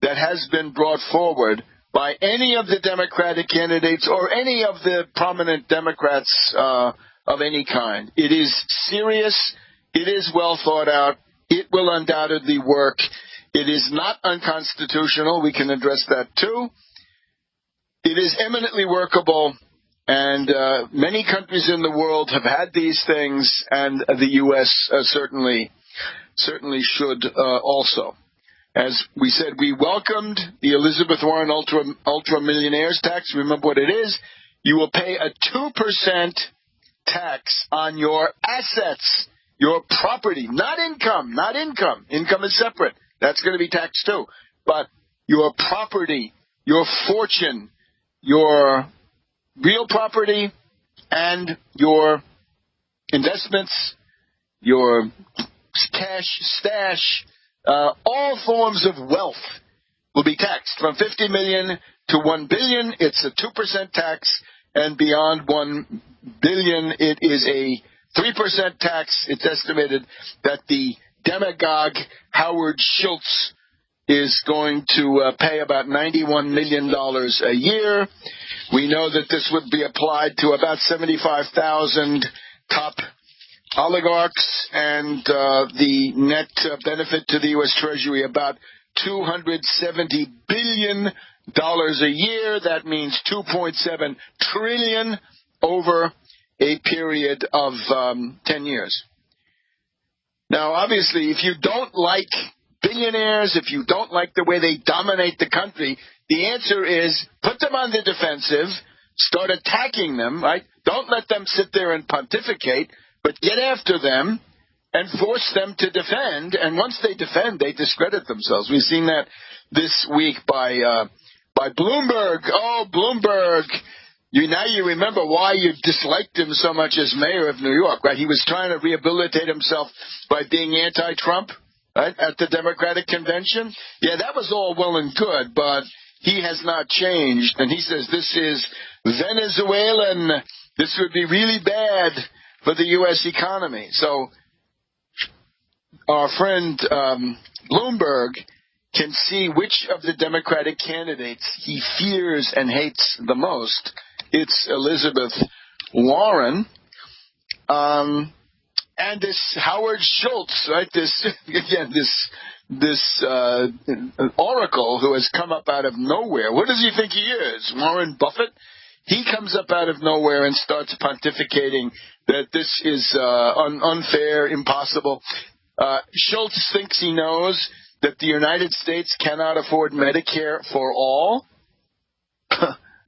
Speaker 1: that has been brought forward by any of the Democratic candidates or any of the prominent Democrats of any kind. It is serious. It is well thought out. It will undoubtedly work. It is not unconstitutional. We can address that too. It is eminently workable, and many countries in the world have had these things, and the U.S. certainly should also. As we said, we welcomed the Elizabeth Warren ultra millionaires tax. Remember what it is? You will pay a 2% tax on your assets, your property, not income, not income. Income is separate. That's going to be taxed too. But your property, your fortune, your real property, and your investments, your cash stash, all forms of wealth will be taxed. From $50 million to $1 billion, it's a 2% tax, and beyond $1 billion, it is a 3% tax. It's estimated that the demagogue Howard Schultz is going to pay about $91 million a year. We know that this would be applied to about 75,000 top oligarchs, and the net benefit to the U.S. Treasury about $270 billion a year. That means $2.7 trillion over a period of 10 years. Now, obviously, if you don't like billionaires, if you don't like the way they dominate the country, the answer is put them on the defensive, start attacking them, right? Don't let them sit there and pontificate, but get after them and force them to defend. And once they defend, they discredit themselves. We've seen that this week by Bloomberg. Oh, Bloomberg. Now you remember why you disliked him so much as mayor of New York, right? He was trying to rehabilitate himself by being anti-Trump, right, at the Democratic convention. Yeah, that was all well and good, but he has not changed. And he says this is Venezuelan. This would be really bad for the U.S. economy. So our friend Bloomberg can see which of the Democratic candidates he fears and hates the most. It's Elizabeth Warren. And this Howard Schultz, right? This oracle who has come up out of nowhere. What does he think he is? Warren Buffett? He comes up out of nowhere and starts pontificating that this is unfair, impossible. Schultz thinks he knows that the United States cannot afford Medicare for all.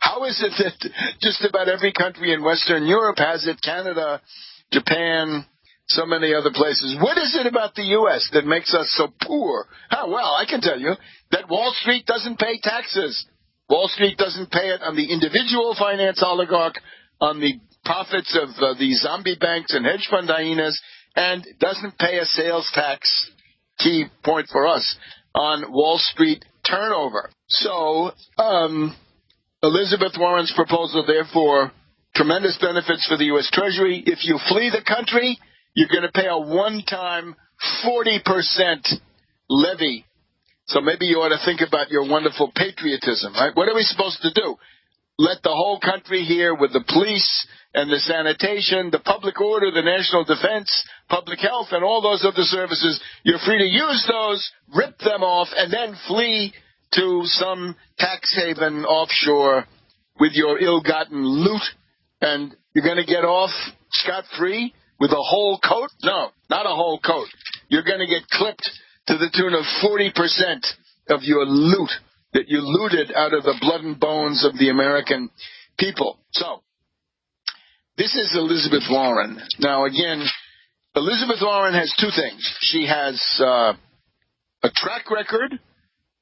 Speaker 1: How is it that just about every country in Western Europe has it, Canada, Japan, so many other places? What is it about the U.S. that makes us so poor? Well, I can tell you that Wall Street doesn't pay taxes. Wall Street doesn't pay it on the individual finance oligarch, on the profits of the zombie banks and hedge fund hyenas, and doesn't pay a sales tax, key point for us, on Wall Street turnover. So, Elizabeth Warren's proposal, therefore, Tremendous benefits for the U.S. Treasury. If you flee the country, you're going to pay a one-time 40% levy. So maybe you ought to think about your wonderful patriotism, right? What are we supposed to do? Let the whole country here with the police and the sanitation, the public order, the national defense, public health, and all those other services, you're free to use those, rip them off, and then flee to some tax haven offshore with your ill-gotten loot, and you're going to get off scot-free with a whole coat? No, not a whole coat. You're going to get clipped to the tune of 40% of your loot that you looted out of the blood and bones of the American people. So, this is Elizabeth Warren. Now, again, Elizabeth Warren has two things. She has a track record.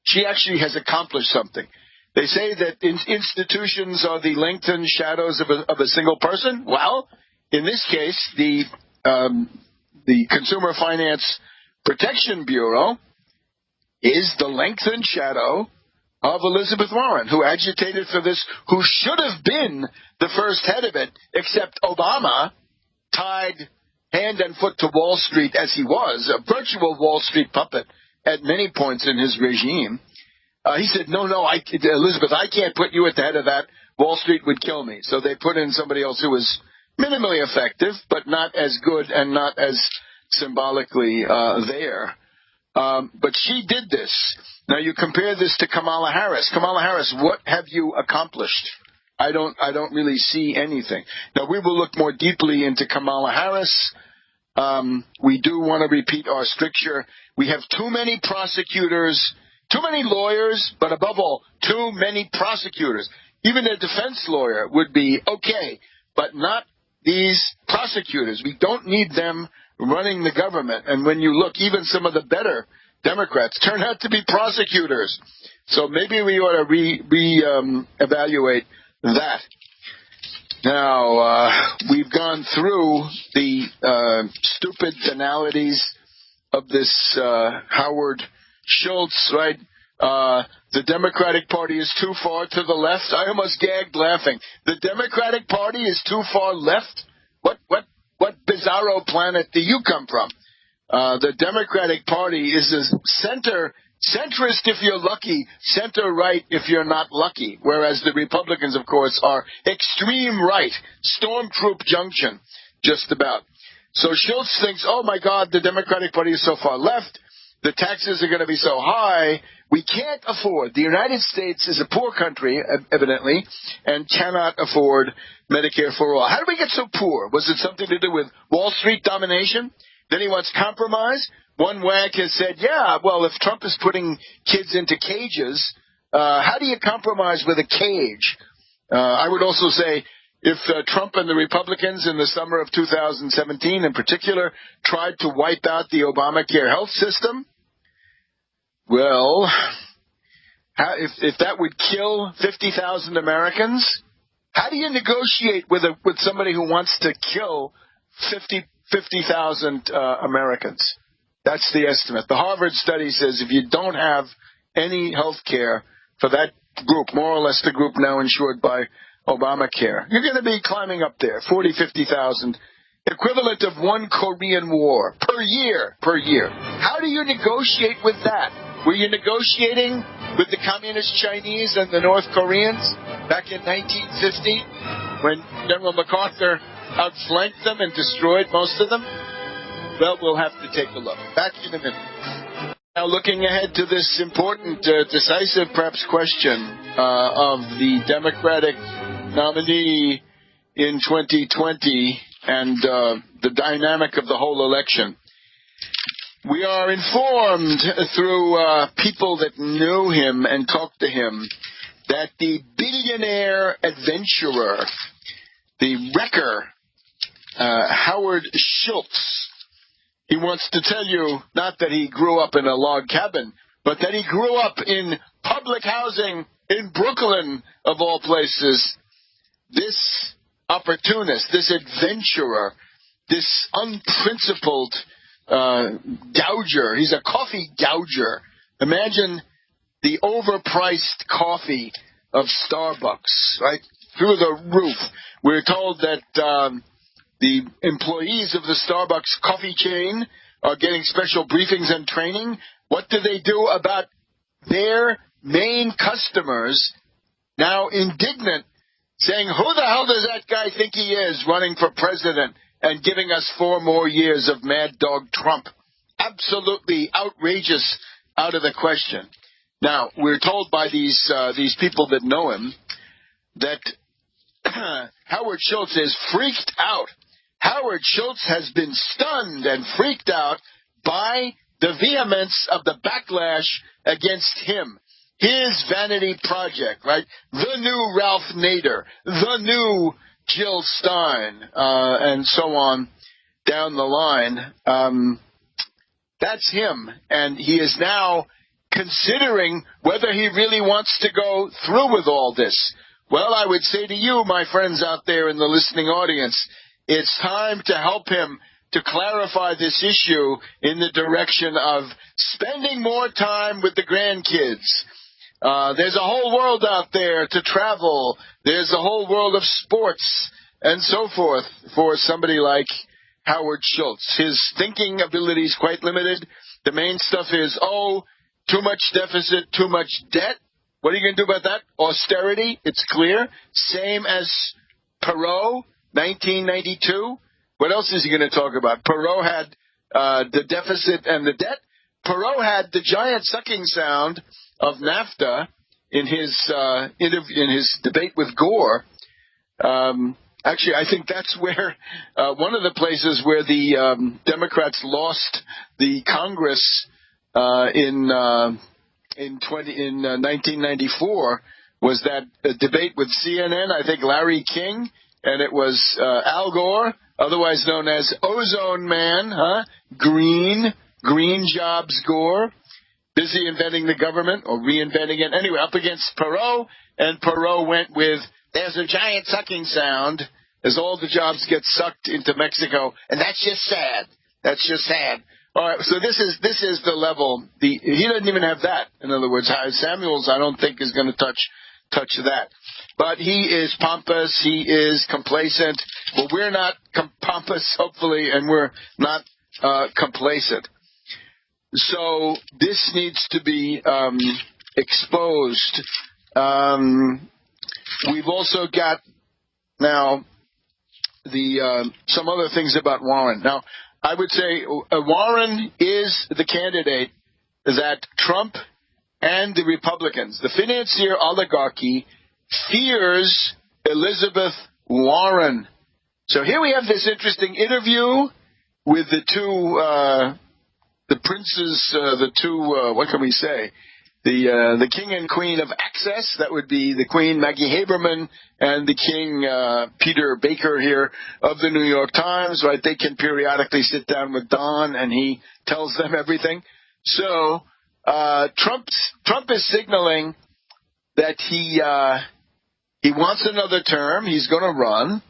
Speaker 1: She actually has accomplished something. They say that institutions are the lengthened shadows of a single person. Well, in this case, the Consumer Finance Protection Bureau is the lengthened shadow of Elizabeth Warren, who agitated for this, who should have been the first head of it, except Obama, tied hand and foot to Wall Street as he was, a virtual Wall Street puppet at many points in his regime. He said, no, Elizabeth, I can't put you at the head of that. Wall Street would kill me. So they put in somebody else who was minimally effective, but not as good and not as symbolically there. But she did this. Now you compare this to Kamala Harris. Kamala Harris, what have you accomplished? I don't really see anything. Now we will look more deeply into Kamala Harris. We do want to repeat our stricture. We have too many prosecutors, too many lawyers, but above all, too many prosecutors. Even a defense lawyer would be okay, but not these prosecutors. We don't need them running the government. And when you look, even some of the better Democrats turn out to be prosecutors. So maybe we ought to evaluate that. Now, we've gone through the stupid banalities of this Howard Schultz, right? The Democratic Party is too far to the left. I almost gagged laughing. The Democratic Party is too far left? What bizarro planet do you come from? The Democratic Party is a centrist if you're lucky, center-right if you're not lucky, whereas the Republicans, of course, are extreme right, stormtroop junction, just about. So Schultz thinks, oh, my God, the Democratic Party is so far left, the taxes are going to be so high, we can't afford. The United States is a poor country, evidently, and cannot afford Medicare for all. How did we get so poor? Was it something to do with Wall Street domination? Then he wants compromise. One whack has said, yeah, well, if Trump is putting kids into cages, how do you compromise with a cage? I would also say if Trump and the Republicans in the summer of 2017 in particular tried to wipe out the Obamacare health system, well, if that would kill 50,000 Americans, how do you negotiate with somebody who wants to kill 50,000 Americans? That's the estimate. The Harvard study says if you don't have any health care for that group, more or less the group now insured by Obamacare, you're going to be climbing up there, 40, 50,000, equivalent of one Korean War per year. How do you negotiate with that? Were you negotiating with the communist Chinese and the North Koreans back in 1950 when General MacArthur outflanked them and destroyed most of them? Well, we'll have to take a look. Back in a minute. Now, looking ahead to this important, decisive, perhaps, question of the Democratic nominee in 2020 and the dynamic of the whole election. We are informed through people that knew him and talked to him that the billionaire adventurer, the wrecker, Howard Schultz, he wants to tell you not that he grew up in a log cabin, but that he grew up in public housing in Brooklyn, of all places. This opportunist, this adventurer, this unprincipled gouger. He's a coffee gouger. Imagine the overpriced coffee of Starbucks, right? through the roof. We're told that the employees of the Starbucks coffee chain are getting special briefings and training. What do they do about their main customers now indignant, saying, who the hell does that guy think he is running for president and giving us 4 more years of Mad Dog Trump? Absolutely outrageous, out of the question. Now, we're told by these people that know him that Howard Schultz is freaked out. Howard Schultz has been stunned and freaked out by the vehemence of the backlash against him. His vanity project, right? The new Ralph Nader, the new Jill Stein, and so on down the line. That's him. And he is now considering whether he really wants to go through with all this. Well, I would say to you, my friends out there in the listening audience, it's time to help him to clarify this issue in the direction of spending more time with the grandkids. There's a whole world out there to travel. There's a whole world of sports and so forth for somebody like Howard Schultz. His thinking ability is quite limited. The main stuff is, too much deficit, too much debt. What are you going to do about that? Austerity, it's clear. Same as Perot, 1992. What else is he going to talk about? Perot had the deficit and the debt. Perot had the giant sucking sound of NAFTA in his in his debate with Gore. Actually, I think that's where one of the places where the Democrats lost the Congress in 1994 was that debate with CNN. I think Larry King, and it was Al Gore, otherwise known as Ozone Man, Green Jobs Gore, busy inventing the government or reinventing it. Anyway, up against Perot, and Perot went with, there's a giant sucking sound as all the jobs get sucked into Mexico, and that's just sad. That's just sad. All right, so this is the level. He doesn't even have that. In other words, Samuels, I don't think, is going to touch that. But he is pompous. He is complacent. Well, we're not pompous, hopefully, and we're not complacent. So this needs to be exposed. We've also got now some other things about Warren. Now, I would say Warren is the candidate that Trump and the Republicans, the financier oligarchy, fears Elizabeth Warren. So here we have this interesting interview with the two, the princes, what can we say? The king and queen of access, that would be the queen Maggie Haberman and the king Peter Baker here of the New York Times, right? They can periodically sit down with Don and he tells them everything. So Trump is signaling that he wants another term. He's going to run.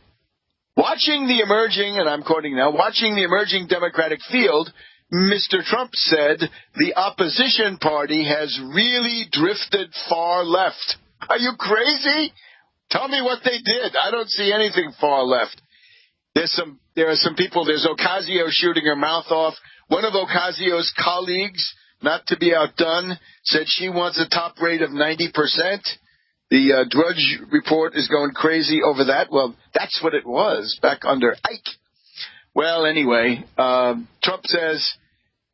Speaker 1: Watching the emerging, and I'm quoting now, watching the emerging Democratic field, Mr. Trump said the opposition party has really drifted far left. Are you crazy? Tell me what they did. I don't see anything far left. There are some people. There's Ocasio shooting her mouth off. One of Ocasio's colleagues, not to be outdone, said she wants a top rate of 90%. The Drudge Report is going crazy over that. Well, that's what it was back under Ike. Well, anyway, Trump says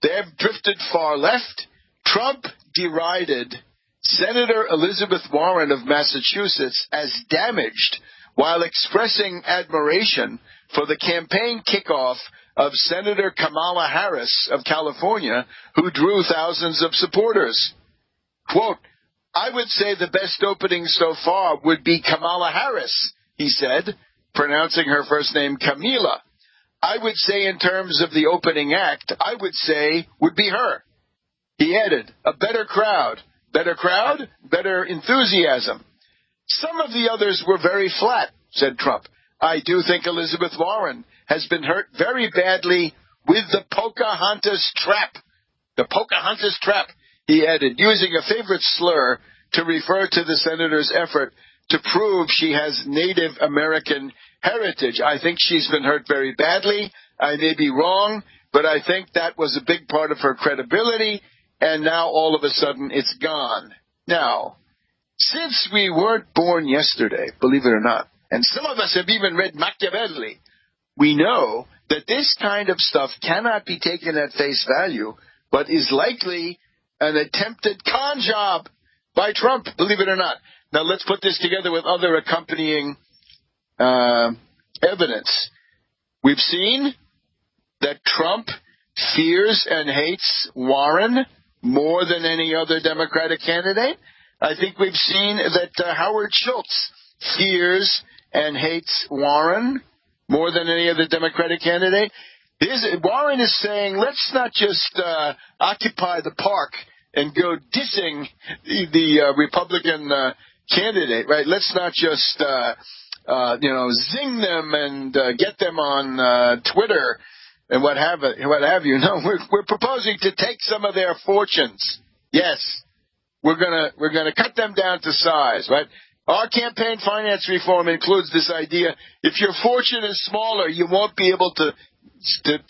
Speaker 1: they've drifted far left. Trump derided Senator Elizabeth Warren of Massachusetts as damaged while expressing admiration for the campaign kickoff of Senator Kamala Harris of California, who drew thousands of supporters. Quote, I would say the best opening so far would be Kamala Harris, he said, pronouncing her first name Camila. I would say in terms of the opening act, I would say would be her. He added, a better crowd. Better crowd, better enthusiasm. Some of the others were very flat, said Trump. I do think Elizabeth Warren has been hurt very badly with the Pocahontas trap. The Pocahontas trap, he added, using a favorite slur to refer to the senator's effort to prove she has Native American heritage. I think she's been hurt very badly. I may be wrong, but I think that was a big part of her credibility, and now all of a sudden it's gone. Now, since we weren't born yesterday, believe it or not, and some of us have even read Machiavelli, we know that this kind of stuff cannot be taken at face value, but is likely an attempted con job by Trump, believe it or not. Now, let's put this together with other accompanying evidence. We've seen that Trump fears and hates Warren more than any other Democratic candidate. I think we've seen that Howard Schultz fears and hates Warren more than any other Democratic candidate. Warren is saying, let's not just occupy the park and go dissing the Republican candidate, right? Let's not just, zing them and get them on Twitter and what have you. No, we're proposing to take some of their fortunes. Yes, we're gonna cut them down to size, right? Our campaign finance reform includes this idea: if your fortune is smaller, you won't be able to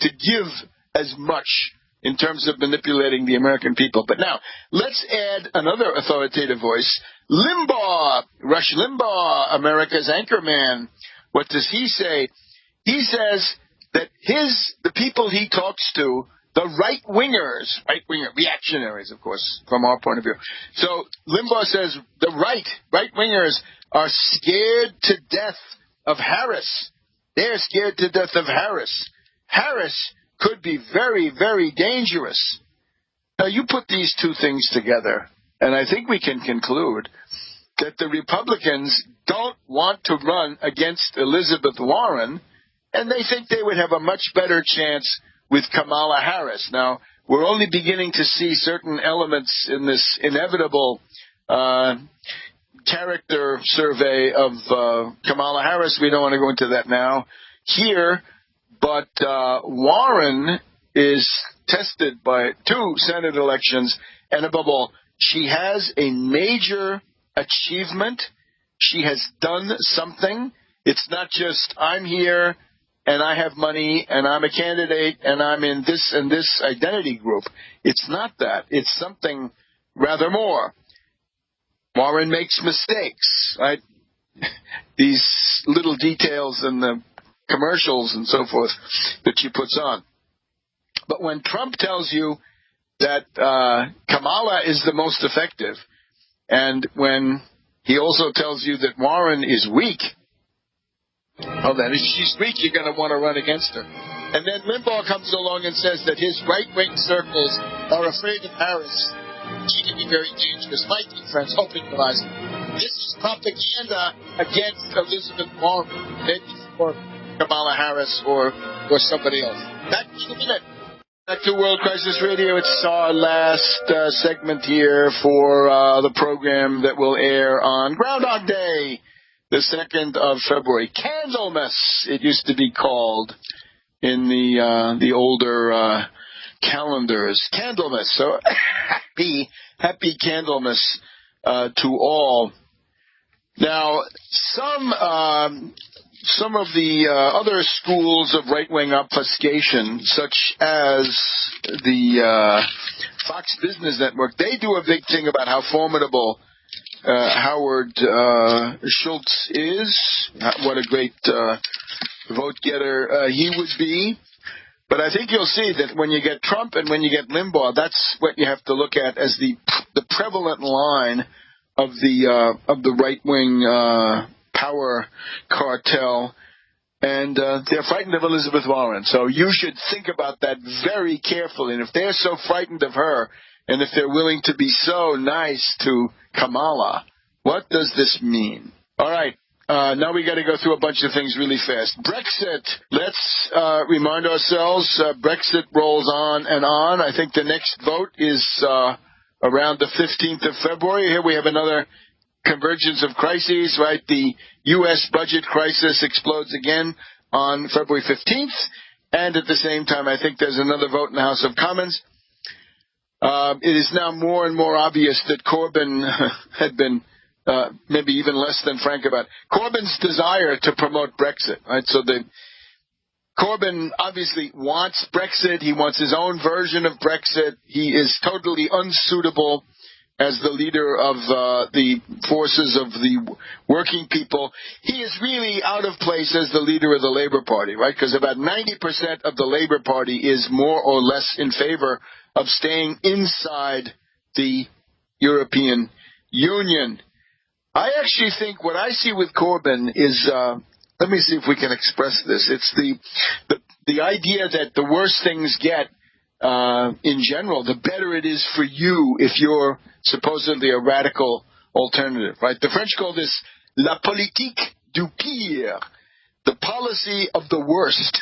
Speaker 1: give as much in terms of manipulating the American people. But now, let's add another authoritative voice. Limbaugh, Rush Limbaugh, America's anchorman. What does he say? He says that the people he talks to, the right-winger reactionaries, of course, from our point of view. So Limbaugh says the right-wingers are scared to death of Harris. They're scared to death of Harris. Harris could be very, very dangerous. Now, you put these two things together, and I think we can conclude that the Republicans don't want to run against Elizabeth Warren, and they think they would have a much better chance with Kamala Harris. Now, we're only beginning to see certain elements in this inevitable character survey of Kamala Harris. We don't want to go into that now here, but Warren is tested by 2 Senate elections, and above all, she has a major achievement. She has done something. It's not just, I'm here and I have money and I'm a candidate and I'm in this and this identity group. It's not that. It's something rather more. Warren makes mistakes, right? These little details in the commercials and so forth that she puts on. But when Trump tells you that Kamala is the most effective, and when he also tells you that Warren is weak, well, then if she's weak, you're going to want to run against her. And then Limbaugh comes along and says that his right-wing circles are afraid of Harris. She can be very dangerous. My dear friends, open your eyes. This is propaganda against Elizabeth Warren, maybe for Kamala Harris or somebody else. Back in a minute. Back to World Crisis Radio. It's our last segment here for the program that will air on Groundhog Day, the 2nd of February. Candlemas, it used to be called in the older calendars. Candlemas. So happy Candlemas to all. Now, some of the other schools of right-wing obfuscation, such as the Fox Business Network, they do a big thing about how formidable Howard Schultz is, what a great vote-getter he would be. But I think you'll see that when you get Trump and when you get Limbaugh, that's what you have to look at as the prevalent line of the right-wing power cartel, and they're frightened of Elizabeth Warren. So you should think about that very carefully. And if they're so frightened of her, and if they're willing to be so nice to Kamala, what does this mean? All right. Now we got to go through a bunch of things really fast. Brexit. Let's remind ourselves, Brexit rolls on and on. I think the next vote is around the 15th of February. Here we have another convergence of crises, right? The U.S. budget crisis explodes again on February 15th. And at the same time, I think there's another vote in the House of Commons. It is now more and more obvious that Corbyn had been maybe even less than frank about Corbyn's desire to promote Brexit. Right, so Corbyn obviously wants Brexit. He wants his own version of Brexit. He is totally unsuitable as the leader of the forces of the working people. He is really out of place as the leader of the Labour Party, right? Because about 90% of the Labour Party is more or less in favor of staying inside the European Union. I actually think what I see with Corbyn is, let me see if we can express this. It's the idea that the worse things get in general, the better it is for you if you're supposedly a radical alternative, right? The French call this la politique du pire, the policy of the worst.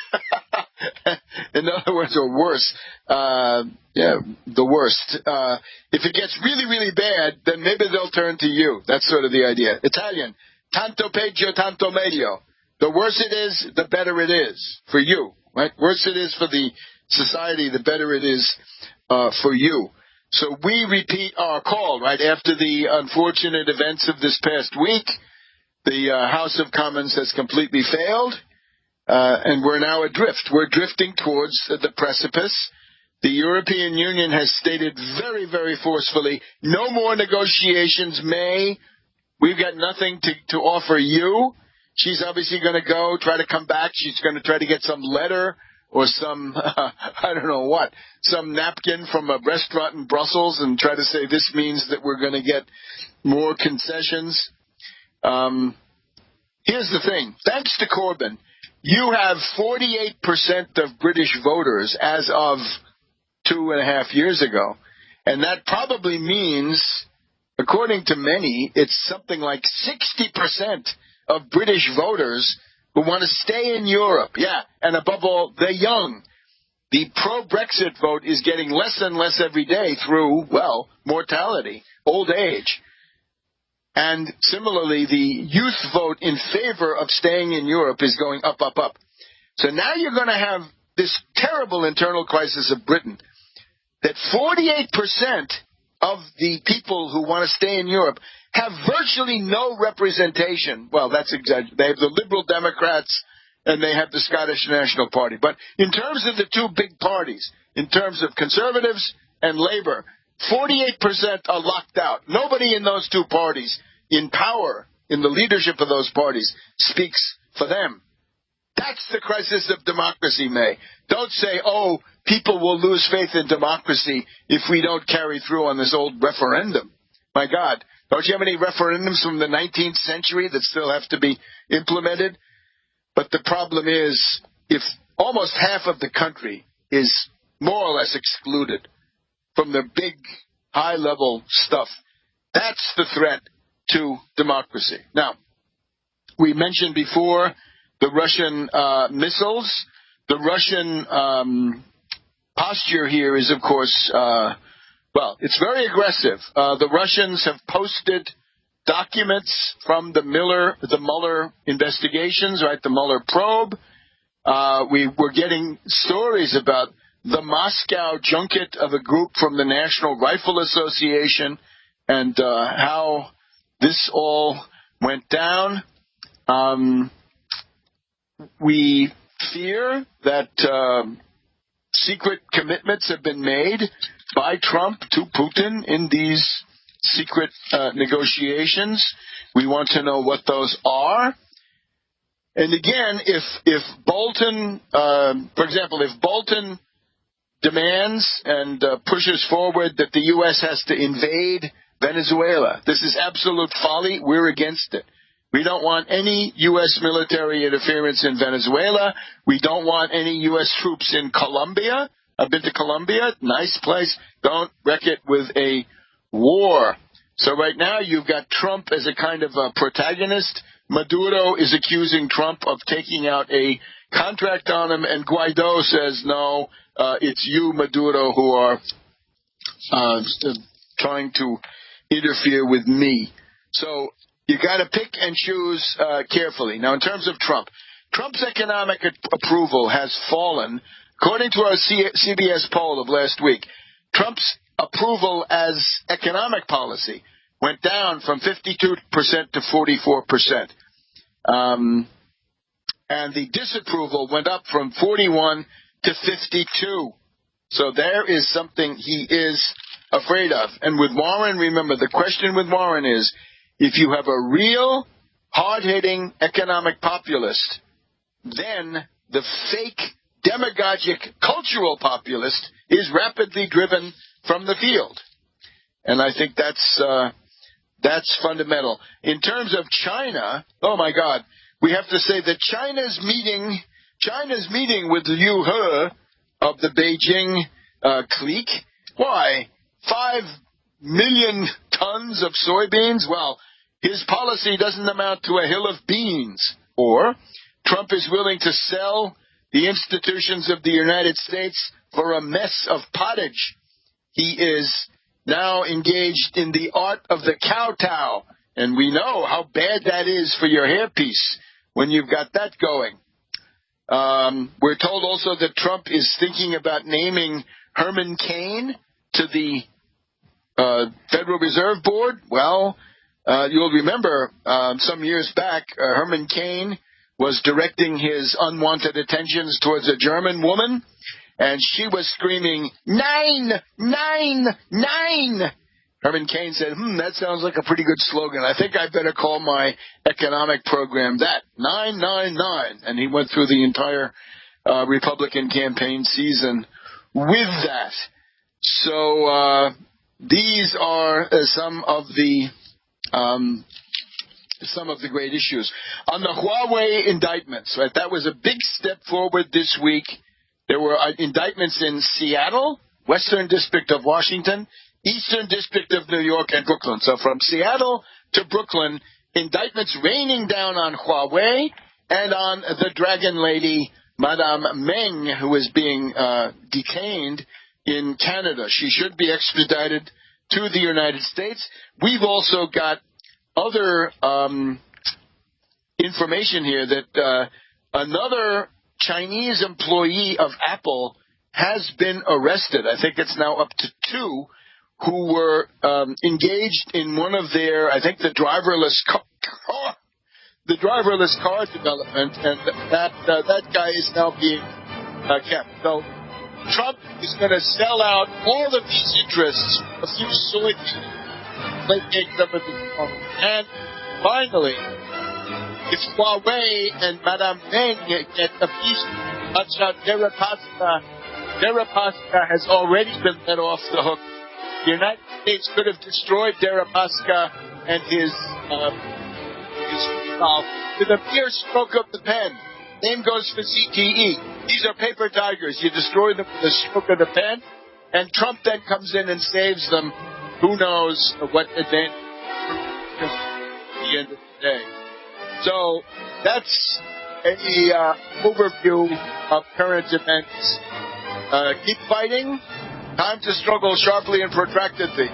Speaker 1: In other words, or worse, the worst. If it gets really, really bad, then maybe they'll turn to you. That's sort of the idea. Italian, tanto peggio, tanto meglio. The worse it is, the better it is for you, right? Worse it is for the society, the better it is for you. So we repeat our call, right? After the unfortunate events of this past week, the House of Commons has completely failed, and we're now adrift. We're drifting towards the precipice. The European Union has stated very, very forcefully, no more negotiations, May. We've got nothing to offer you. She's obviously going to go, try to come back. She's going to try to get some letter or some, I don't know what, some napkin from a restaurant in Brussels and try to say this means that we're going to get more concessions. Here's the thing. Thanks to Corbyn, you have 48% of British voters as of 2.5 years ago. And that probably means, according to many, it's something like 60% of British voters who want to stay in Europe. Yeah, and above all, they're young. The pro-Brexit vote is getting less and less every day through, well, mortality, old age. And similarly, the youth vote in favor of staying in Europe is going up, up, up. So now you're going to have this terrible internal crisis of Britain, that 48% of the people who want to stay in Europe have virtually no representation. Well, that's exaggerated. They have the Liberal Democrats and they have the Scottish National Party. But in terms of the two big parties, in terms of Conservatives and Labour, 48% are locked out. Nobody in those two parties in power, in the leadership of those parties, speaks for them. That's the crisis of democracy, May. Don't say, oh, people will lose faith in democracy if we don't carry through on this old referendum. My God, don't you have any referendums from the 19th century that still have to be implemented? But the problem is, if almost half of the country is more or less excluded from the big, high-level stuff, that's the threat to democracy. Now, we mentioned before the Russian missiles. The Russian posture here is, of course, it's very aggressive. The Russians have posted documents from the Mueller investigations, right? The Mueller probe. We were getting stories about the Moscow junket of a group from the National Rifle Association and how this all went down. We fear that secret commitments have been made by Trump to Putin in these secret negotiations. We want to know what those are. And again, if Bolton, for example, if Bolton demands and pushes forward that the U.S. has to invade Venezuela, this is absolute folly. We're against it. We don't want any U.S. military interference in Venezuela. We don't want any U.S. troops in Colombia. I've been to Colombia. Nice place. Don't wreck it with a war. So right now you've got Trump as a kind of a protagonist. Maduro is accusing Trump of taking out a contract on him, and Guaido says, no, it's you, Maduro, who are trying to interfere with me. So you got to pick and choose carefully. Now, in terms of Trump, Trump's economic approval has fallen. According to our CBS poll of last week, Trump's approval as economic policy went down from 52% to 44%. And the disapproval went up from 41 to 52. So there is something he is afraid of. And with Warren, remember, the question with Warren is, if you have a real hard-hitting economic populist, then the fake demagogic cultural populist is rapidly driven from the field. And I think that's fundamental. In terms of China, oh my God, we have to say that China's meeting with Liu He of the Beijing clique. Why? 5 million tons of soybeans? Well, his policy doesn't amount to a hill of beans. Or Trump is willing to sell the institutions of the United States for a mess of pottage. He is now engaged in the art of the kowtow, and we know how bad that is for your hairpiece when you've got that going. We're told also that Trump is thinking about naming Herman Cain to the Federal Reserve Board. Well, you'll remember some years back, Herman Cain was directing his unwanted attentions towards a German woman, and she was screaming, 9, 9, 9. Herman Cain said, that sounds like a pretty good slogan. I think I better call my economic program that, 999. And he went through the entire Republican campaign season with that. So these are some of the great issues. On the Huawei indictments, right, that was a big step forward this week. There were indictments in Seattle, Western District of Washington, Eastern District of New York, and Brooklyn. So from Seattle to Brooklyn, indictments raining down on Huawei and on the Dragon Lady, Madame Meng, who is being detained in Canada. She should be extradited to the United States. We've also got other information here that another Chinese employee of Apple has been arrested. I think it's now up to 2 who were engaged in one of their, I think, the driverless car development, and that guy is now being kept. So Trump is going to sell out all of these interests, a few soybeans, placate some of the. And finally, if Huawei and Madame Meng get a piece, watch out, Deripaska has already been let off the hook. The United States could have destroyed Deripaska and his resolve with a mere stroke of the pen. Same goes for CTE. These are paper tigers. You destroy them with a stroke of the pen, and Trump then comes in and saves them. Who knows what advantage at the end of the day. So that's an overview of current events. Keep fighting. Time to struggle sharply and protractedly.